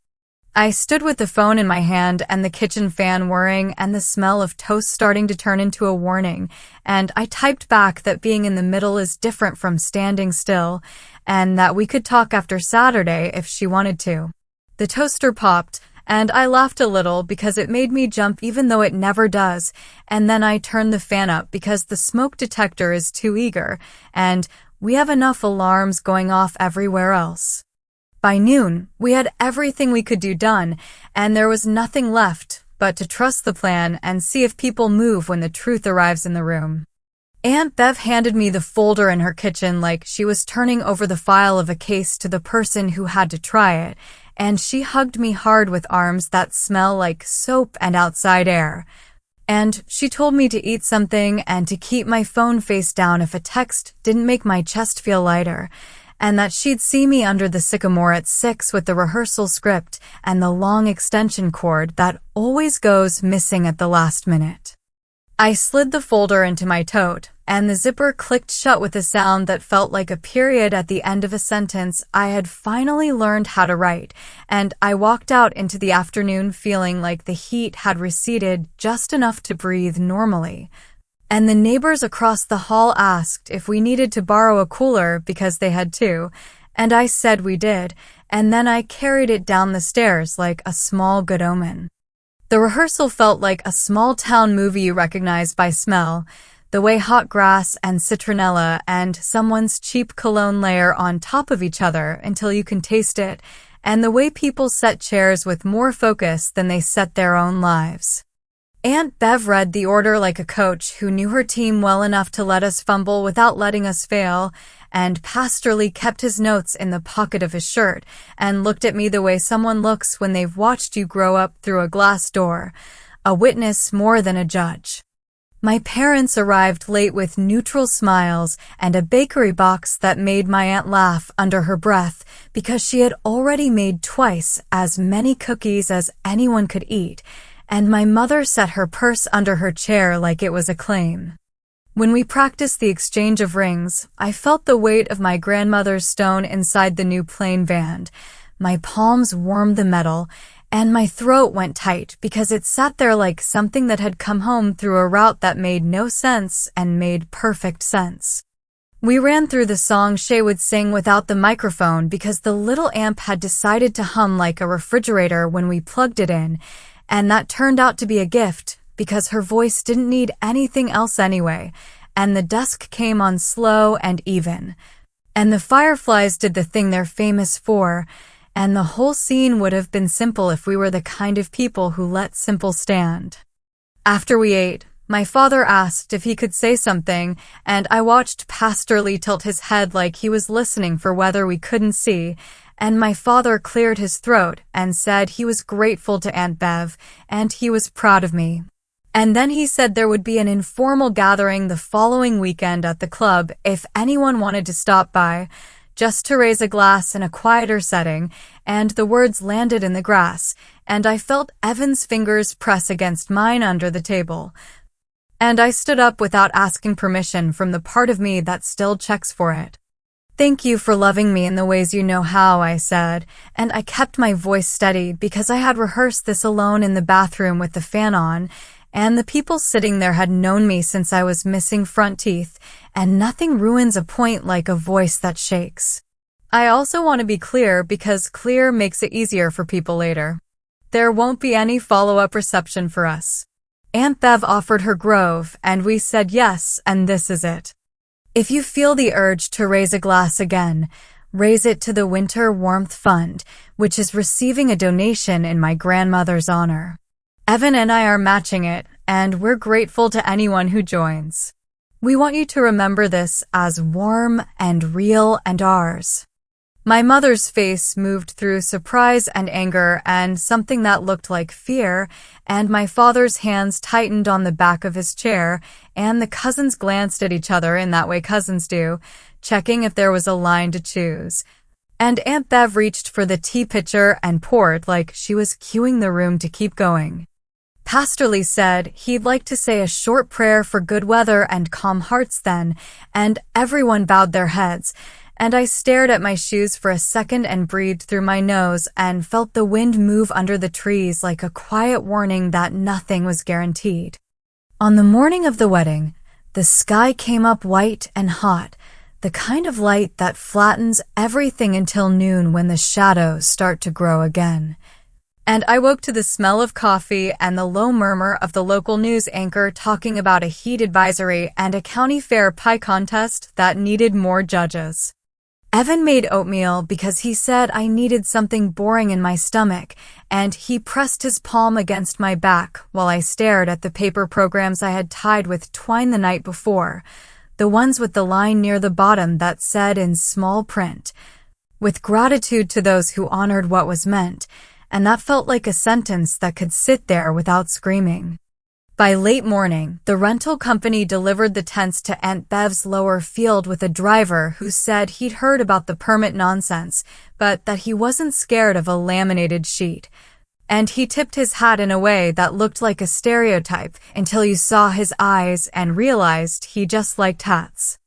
I stood with the phone in my hand and the kitchen fan whirring and the smell of toast starting to turn into a warning, and I typed back that being in the middle is different from standing still and that we could talk after Saturday if she wanted to. The toaster popped, and I laughed a little because it made me jump even though it never does, and then I turned the fan up because the smoke detector is too eager, and we have enough alarms going off everywhere else. By noon, we had everything we could do done, and there was nothing left but to trust the plan and see if people move when the truth arrives in the room. Aunt Bev handed me the folder in her kitchen like she was turning over the file of a case to the person who had to try it, and she hugged me hard with arms that smell like soap and outside air. And she told me to eat something and to keep my phone face down if a text didn't make my chest feel lighter, and that she'd see me under the sycamore at 6 with the rehearsal script and the long extension cord that always goes missing at the last minute. I slid the folder into my tote, and the zipper clicked shut with a sound that felt like a period at the end of a sentence I had finally learned how to write, and I walked out into the afternoon feeling like the heat had receded just enough to breathe normally. And the neighbors across the hall asked if we needed to borrow a cooler because they had too, and I said we did, and then I carried it down the stairs like a small good omen. The rehearsal felt like a small-town movie you recognize by smell, the way hot grass and citronella and someone's cheap cologne layer on top of each other until you can taste it, and the way people set chairs with more focus than they set their own lives. Aunt Bev read the order like a coach who knew her team well enough to let us fumble without letting us fail, and pastorally kept his notes in the pocket of his shirt and looked at me the way someone looks when they've watched you grow up through a glass door, a witness more than a judge. My parents arrived late with neutral smiles and a bakery box that made my aunt laugh under her breath because she had already made twice as many cookies as anyone could eat, and my mother set her purse under her chair like it was a claim. When we practiced the exchange of rings, I felt the weight of my grandmother's stone inside the new plain band. My palms warmed the metal, and my throat went tight because it sat there like something that had come home through a route that made no sense and made perfect sense. We ran through the song Shay would sing without the microphone because the little amp had decided to hum like a refrigerator when we plugged it in, and that turned out to be a gift because her voice didn't need anything else anyway, and the dusk came on slow and even. And the fireflies did the thing they're famous for, and the whole scene would have been simple if we were the kind of people who let simple stand. After we ate, my father asked if he could say something, and I watched Pastor Lee tilt his head like he was listening for whether we couldn't see, and my father cleared his throat and said he was grateful to Aunt Bev, and he was proud of me. And then he said there would be an informal gathering the following weekend at the club if anyone wanted to stop by, just to raise a glass in a quieter setting, and the words landed in the grass, and I felt Evan's fingers press against mine under the table. And I stood up without asking permission from the part of me that still checks for it. "Thank you for loving me in the ways you know how," I said, and I kept my voice steady because I had rehearsed this alone in the bathroom with the fan on, and the people sitting there had known me since I was missing front teeth, and nothing ruins a point like a voice that shakes. I also want to be clear because clear makes it easier for people later. There won't be any follow-up reception for us. Aunt Bev offered her grove, and we said yes, and this is it. If you feel the urge to raise a glass again, raise it to the Winter Warmth Fund, which is receiving a donation in my grandmother's honor. Evan and I are matching it, and we're grateful to anyone who joins. We want you to remember this as warm and real and ours. My mother's face moved through surprise and anger and something that looked like fear, and my father's hands tightened on the back of his chair, and the cousins glanced at each other in that way cousins do, checking if there was a line to choose. And Aunt Bev reached for the tea pitcher and poured like she was cueing the room to keep going. Pastor Lee said he'd like to say a short prayer for good weather and calm hearts then, and everyone bowed their heads, and I stared at my shoes for a second and breathed through my nose and felt the wind move under the trees like a quiet warning that nothing was guaranteed. On the morning of the wedding, the sky came up white and hot, the kind of light that flattens everything until noon when the shadows start to grow again. And I woke to the smell of coffee and the low murmur of the local news anchor talking about a heat advisory and a county fair pie contest that needed more judges. Evan made oatmeal because he said I needed something boring in my stomach, and he pressed his palm against my back while I stared at the paper programs I had tied with twine the night before, the ones with the line near the bottom that said in small print, "With gratitude to those who honored what was meant," and that felt like a sentence that could sit there without screaming. By late morning, the rental company delivered the tents to Aunt Bev's lower field with a driver who said he'd heard about the permit nonsense, but that he wasn't scared of a laminated sheet. And he tipped his hat in a way that looked like a stereotype until you saw his eyes and realized he just liked hats.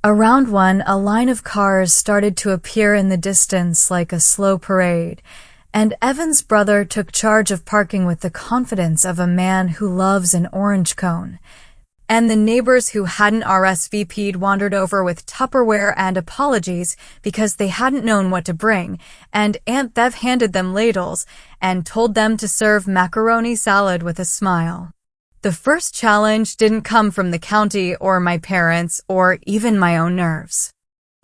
Around one, a line of cars started to appear in the distance like a slow parade, and Evan's brother took charge of parking with the confidence of a man who loves an orange cone. And the neighbors who hadn't RSVP'd wandered over with Tupperware and apologies because they hadn't known what to bring, and Aunt Bev handed them ladles and told them to serve macaroni salad with a smile. The first challenge didn't come from the county or my parents or even my own nerves.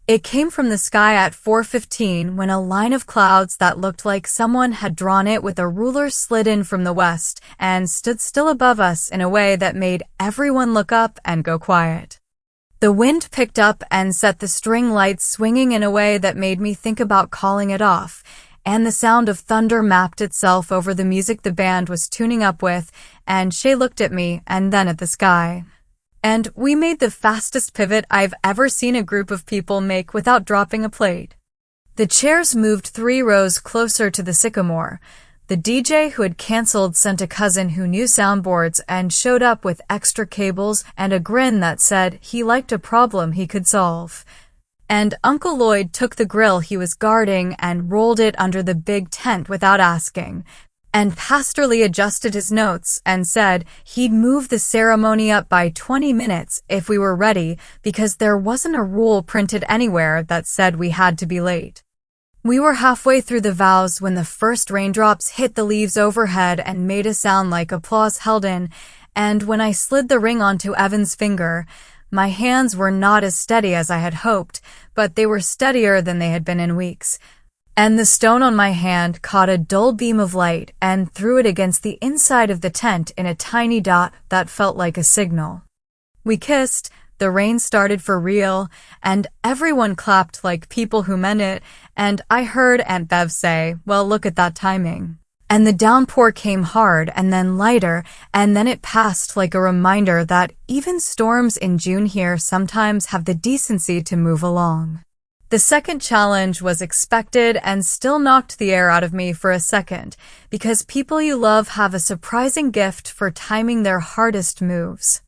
It came from the sky at 4:15 when a line of clouds that looked like someone had drawn it with a ruler slid in from the west and stood still above us in a way that made everyone look up and go quiet. The wind picked up and set the string lights swinging in a way that made me think about calling it off, and the sound of thunder mapped itself over the music the band was tuning up with, and Shay looked at me and then at the sky. And we made the fastest pivot I've ever seen a group of people make without dropping a plate. The chairs moved 3 rows closer to the sycamore. The DJ who had canceled sent a cousin who knew soundboards and showed up with extra cables and a grin that said he liked a problem he could solve. And Uncle Lloyd took the grill he was guarding and rolled it under the big tent without asking. And Pastor Lee adjusted his notes and said he'd move the ceremony up by 20 minutes if we were ready because there wasn't a rule printed anywhere that said we had to be late. We were halfway through the vows when the first raindrops hit the leaves overhead and made a sound like applause held in, and when I slid the ring onto Evan's finger, my hands were not as steady as I had hoped, but they were steadier than they had been in weeks. And the stone on my hand caught a dull beam of light and threw it against the inside of the tent in a tiny dot that felt like a signal. We kissed, the rain started for real, and everyone clapped like people who meant it, and I heard Aunt Bev say, "Well, look at that timing." And the downpour came hard and then lighter, and then it passed like a reminder that even storms in June here sometimes have the decency to move along. The second challenge was expected and still knocked the air out of me for a second, because people you love have a surprising gift for timing their hardest moves.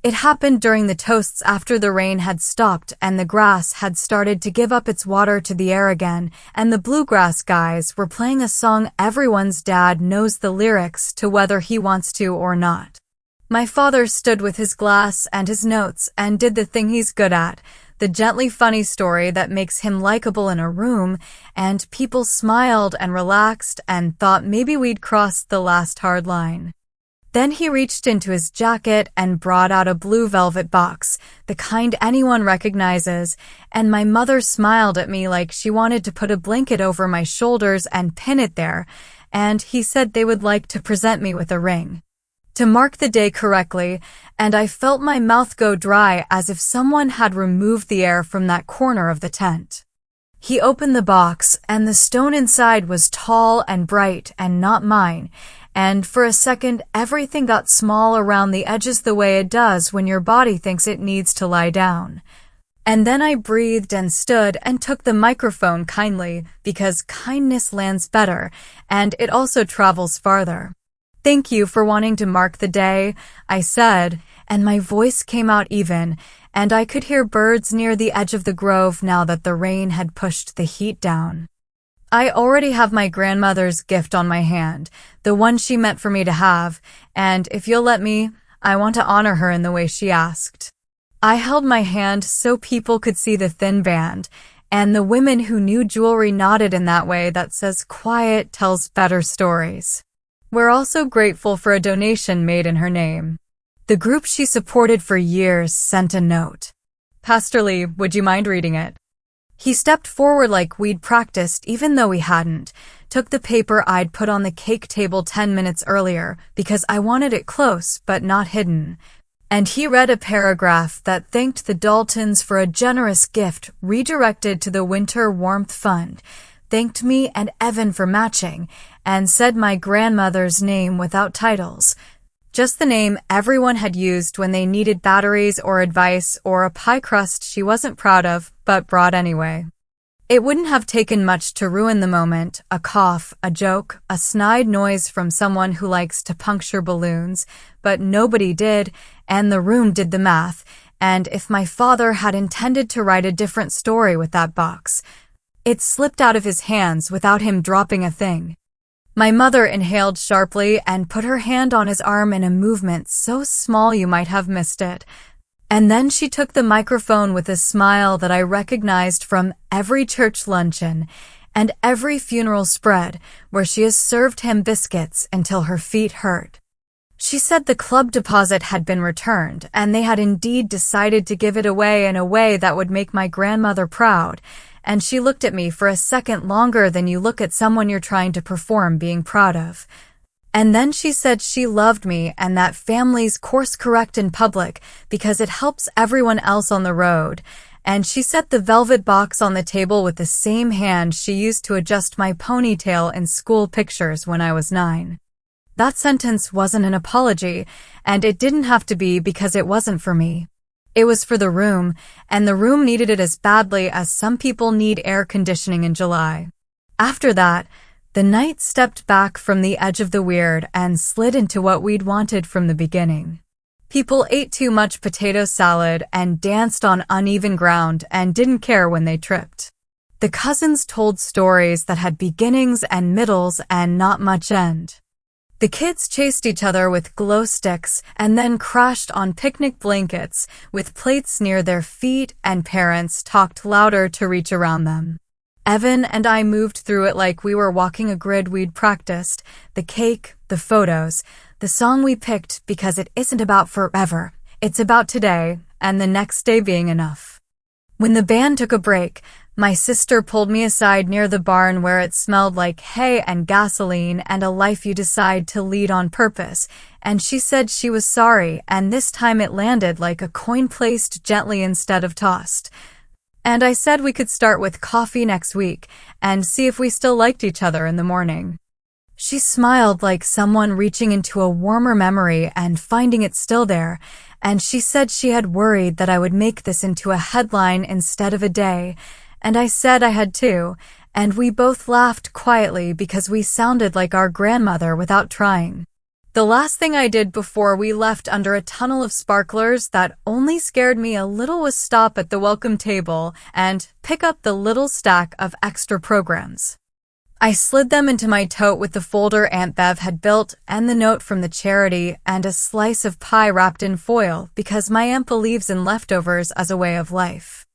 It happened during the toasts after the rain had stopped and the grass had started to give up its water to the air again, and the bluegrass guys were playing a song everyone's dad knows the lyrics to whether he wants to or not. My father stood with his glass and his notes and did the thing he's good at, the gently funny story that makes him likable in a room, and people smiled and relaxed and thought maybe we'd crossed the last hard line. Then he reached into his jacket and brought out a blue velvet box, the kind anyone recognizes, and my mother smiled at me like she wanted to put a blanket over my shoulders and pin it there, and he said they would like to present me with a ring to mark the day correctly, and I felt my mouth go dry as if someone had removed the air from that corner of the tent. He opened the box, and the stone inside was tall and bright and not mine, and for a second everything got small around the edges the way it does when your body thinks it needs to lie down. And then I breathed and stood and took the microphone kindly, because kindness lands better, and it also travels farther. "Thank you for wanting to mark the day," I said, and my voice came out even, and I could hear birds near the edge of the grove now that the rain had pushed the heat down. I already have my grandmother's gift on my hand, the one she meant for me to have, and if you'll let me, I want to honor her in the way she asked. I held my hand so people could see the thin band, and the women who knew jewelry nodded in that way that says quiet tells better stories. We're also grateful for a donation made in her name. The group she supported for years sent a note. "Pastor Lee, would you mind reading it?" He stepped forward like we'd practiced even though we hadn't, took the paper I'd put on the cake table 10 minutes earlier because I wanted it close but not hidden, and he read a paragraph that thanked the Daltons for a generous gift redirected to the Winter Warmth Fund, thanked me and Evan for matching, and said my grandmother's name without titles. Just the name everyone had used when they needed batteries or advice or a pie crust she wasn't proud of, but brought anyway. It wouldn't have taken much to ruin the moment, a cough, a joke, a snide noise from someone who likes to puncture balloons, but nobody did, and the room did the math, and if my father had intended to write a different story with that box, it slipped out of his hands without him dropping a thing. My mother inhaled sharply and put her hand on his arm in a movement so small you might have missed it. And then she took the microphone with a smile that I recognized from every church luncheon and every funeral spread where she has served him biscuits until her feet hurt. She said the club deposit had been returned, and they had indeed decided to give it away in a way that would make my grandmother proud, and she looked at me for a second longer than you look at someone you're trying to perform being proud of. And then she said she loved me and that families course correct in public because it helps everyone else on the road, and she set the velvet box on the table with the same hand she used to adjust my ponytail in school pictures when I was 9. That sentence wasn't an apology, and it didn't have to be because it wasn't for me. It was for the room, and the room needed it as badly as some people need air conditioning in July. After that, the night stepped back from the edge of the weird and slid into what we'd wanted from the beginning. People ate too much potato salad and danced on uneven ground and didn't care when they tripped. The cousins told stories that had beginnings and middles and not much end. The kids chased each other with glow sticks and then crashed on picnic blankets with plates near their feet, and parents talked louder to reach around them. Evan and I moved through it like we were walking a grid we'd practiced. The cake, the photos, the song we picked, because it isn't about forever. It's about today and the next day being enough. When the band took a break, my sister pulled me aside near the barn where it smelled like hay and gasoline and a life you decide to lead on purpose, and she said she was sorry, and this time it landed like a coin placed gently instead of tossed. And I said we could start with coffee next week and see if we still liked each other in the morning. She smiled like someone reaching into a warmer memory and finding it still there, and she said she had worried that I would make this into a headline instead of a day, and I said I had too, and we both laughed quietly because we sounded like our grandmother without trying. The last thing I did before we left under a tunnel of sparklers that only scared me a little was stop at the welcome table and pick up the little stack of extra programs. I slid them into my tote with the folder Aunt Bev had built and the note from the charity and a slice of pie wrapped in foil because my aunt believes in leftovers as a way of life.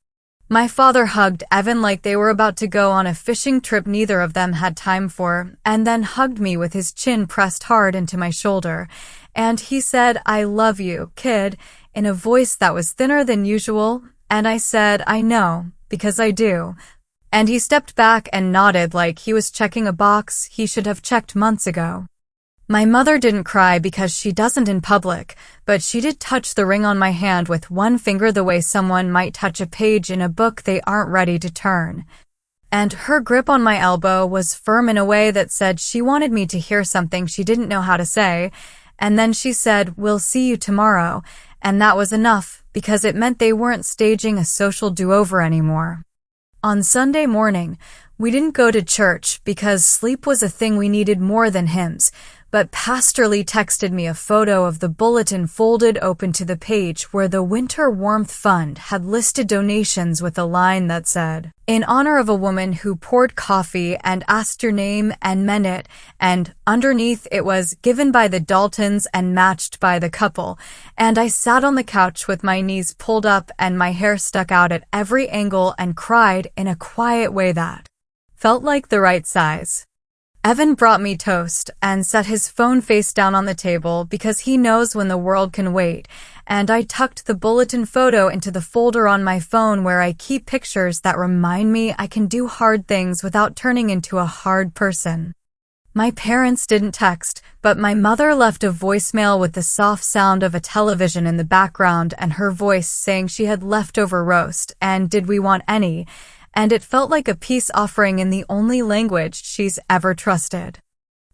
My father hugged Evan like they were about to go on a fishing trip neither of them had time for, and then hugged me with his chin pressed hard into my shoulder. And he said, "I love you, kid," in a voice that was thinner than usual, and I said, "I know, because I do." And he stepped back and nodded like he was checking a box he should have checked months ago. My mother didn't cry because she doesn't in public, but she did touch the ring on my hand with one finger the way someone might touch a page in a book they aren't ready to turn. And her grip on my elbow was firm in a way that said she wanted me to hear something she didn't know how to say, and then she said, "We'll see you tomorrow," and that was enough because it meant they weren't staging a social do-over anymore. On Sunday morning, we didn't go to church because sleep was a thing we needed more than hymns, but Pastor Lee texted me a photo of the bulletin folded open to the page where the Winter Warmth Fund had listed donations with a line that said, "In honor of a woman who poured coffee and asked your name and meant it," and underneath it was "given by the Daltons and matched by the couple," and I sat on the couch with my knees pulled up and my hair stuck out at every angle and cried in a quiet way that felt like the right size. Evan brought me toast and set his phone face down on the table because he knows when the world can wait, and I tucked the bulletin photo into the folder on my phone where I keep pictures that remind me I can do hard things without turning into a hard person. My parents didn't text, but my mother left a voicemail with the soft sound of a television in the background and her voice saying she had leftover roast and did we want any, and it felt like a peace offering in the only language she's ever trusted.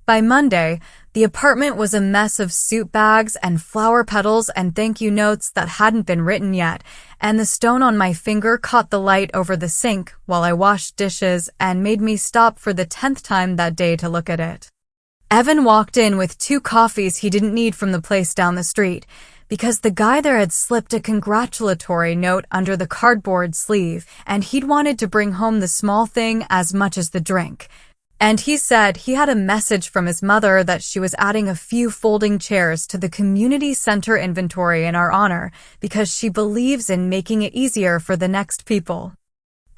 By Monday, the apartment was a mess of soup bags and flower petals and thank you notes that hadn't been written yet, and the stone on my finger caught the light over the sink while I washed dishes and made me stop for the 10th time that day to look at it. Evan walked in with 2 coffees he didn't need from the place down the street, because the guy there had slipped a congratulatory note under the cardboard sleeve, and he'd wanted to bring home the small thing as much as the drink. And he said he had a message from his mother that she was adding a few folding chairs to the community center inventory in our honor because she believes in making it easier for the next people.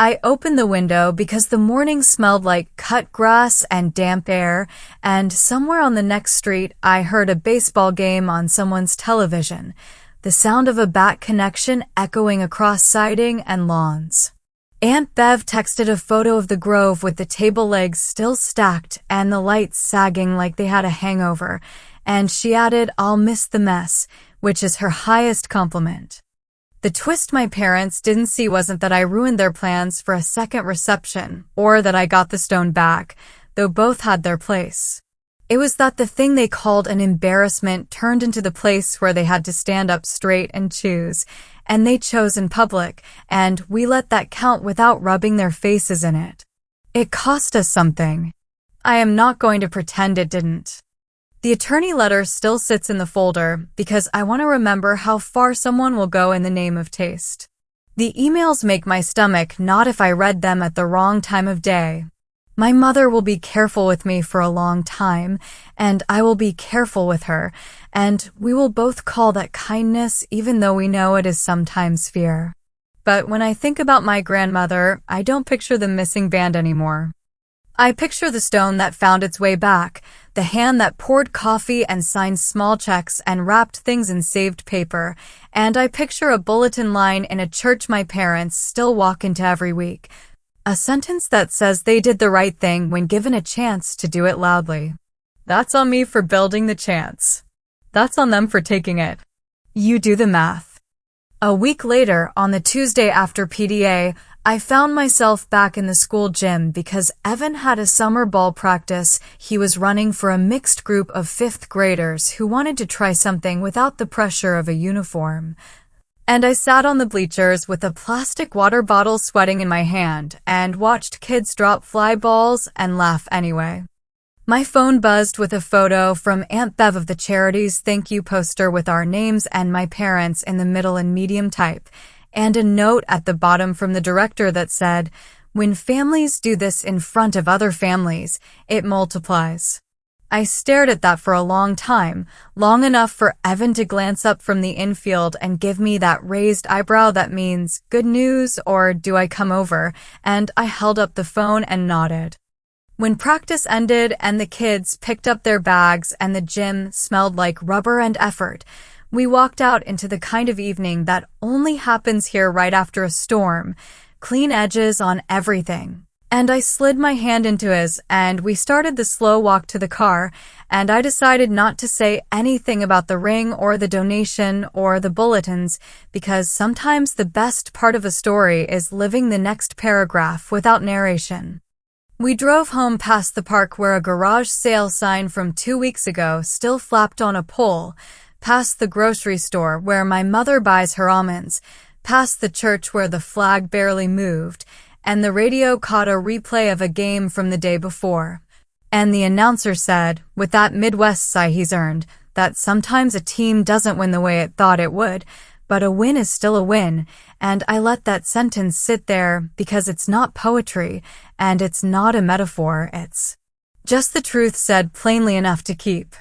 I opened the window because the morning smelled like cut grass and damp air, and somewhere on the next street I heard a baseball game on someone's television, the sound of a bat connection echoing across siding and lawns. Aunt Bev texted a photo of the grove with the table legs still stacked and the lights sagging like they had a hangover, and she added, "I'll miss the mess," which is her highest compliment. The twist my parents didn't see wasn't that I ruined their plans for a second reception or that I got the stone back, though both had their place. It was that the thing they called an embarrassment turned into the place where they had to stand up straight and choose, and they chose in public, and we let that count without rubbing their faces in it. It cost us something. I am not going to pretend it didn't. The attorney letter still sits in the folder because I want to remember how far someone will go in the name of taste. The emails make my stomach knot if I read them at the wrong time of day. My mother will be careful with me for a long time, and I will be careful with her, and we will both call that kindness even though we know it is sometimes fear. But when I think about my grandmother, I don't picture the missing band anymore. I picture the stone that found its way back, the hand that poured coffee and signed small checks and wrapped things in saved paper, and I picture a bulletin line in a church my parents still walk into every week. A sentence that says they did the right thing when given a chance to do it loudly. That's on me for building the chance. That's on them for taking it. You do the math. A week later, on the Tuesday after PDA, I found myself back in the school gym because Evan had a summer ball practice. He was running for a mixed group of 5th graders who wanted to try something without the pressure of a uniform. And I sat on the bleachers with a plastic water bottle sweating in my hand and watched kids drop fly balls and laugh anyway. My phone buzzed with a photo from Aunt Bev of the charity's thank you poster with our names and my parents in the middle in medium type, and a note at the bottom from the director that said, "When families do this in front of other families, it multiplies." I stared at that for a long time, long enough for Evan to glance up from the infield and give me that raised eyebrow that means, "Good news," or "Do I come over?" And I held up the phone and nodded. When practice ended and the kids picked up their bags and the gym smelled like rubber and effort, we walked out into the kind of evening that only happens here right after a storm, clean edges on everything. And I slid my hand into his, and we started the slow walk to the car, and I decided not to say anything about the ring or the donation or the bulletins, because sometimes the best part of a story is living the next paragraph without narration. We drove home past the park where a garage sale sign from 2 weeks ago still flapped on a pole, past the grocery store where my mother buys her almonds, past the church where the flag barely moved, and the radio caught a replay of a game from the day before. And the announcer said, with that Midwest sigh he's earned, that sometimes a team doesn't win the way it thought it would, but a win is still a win, and I let that sentence sit there because it's not poetry, and it's not a metaphor, it's just the truth said plainly enough to keep.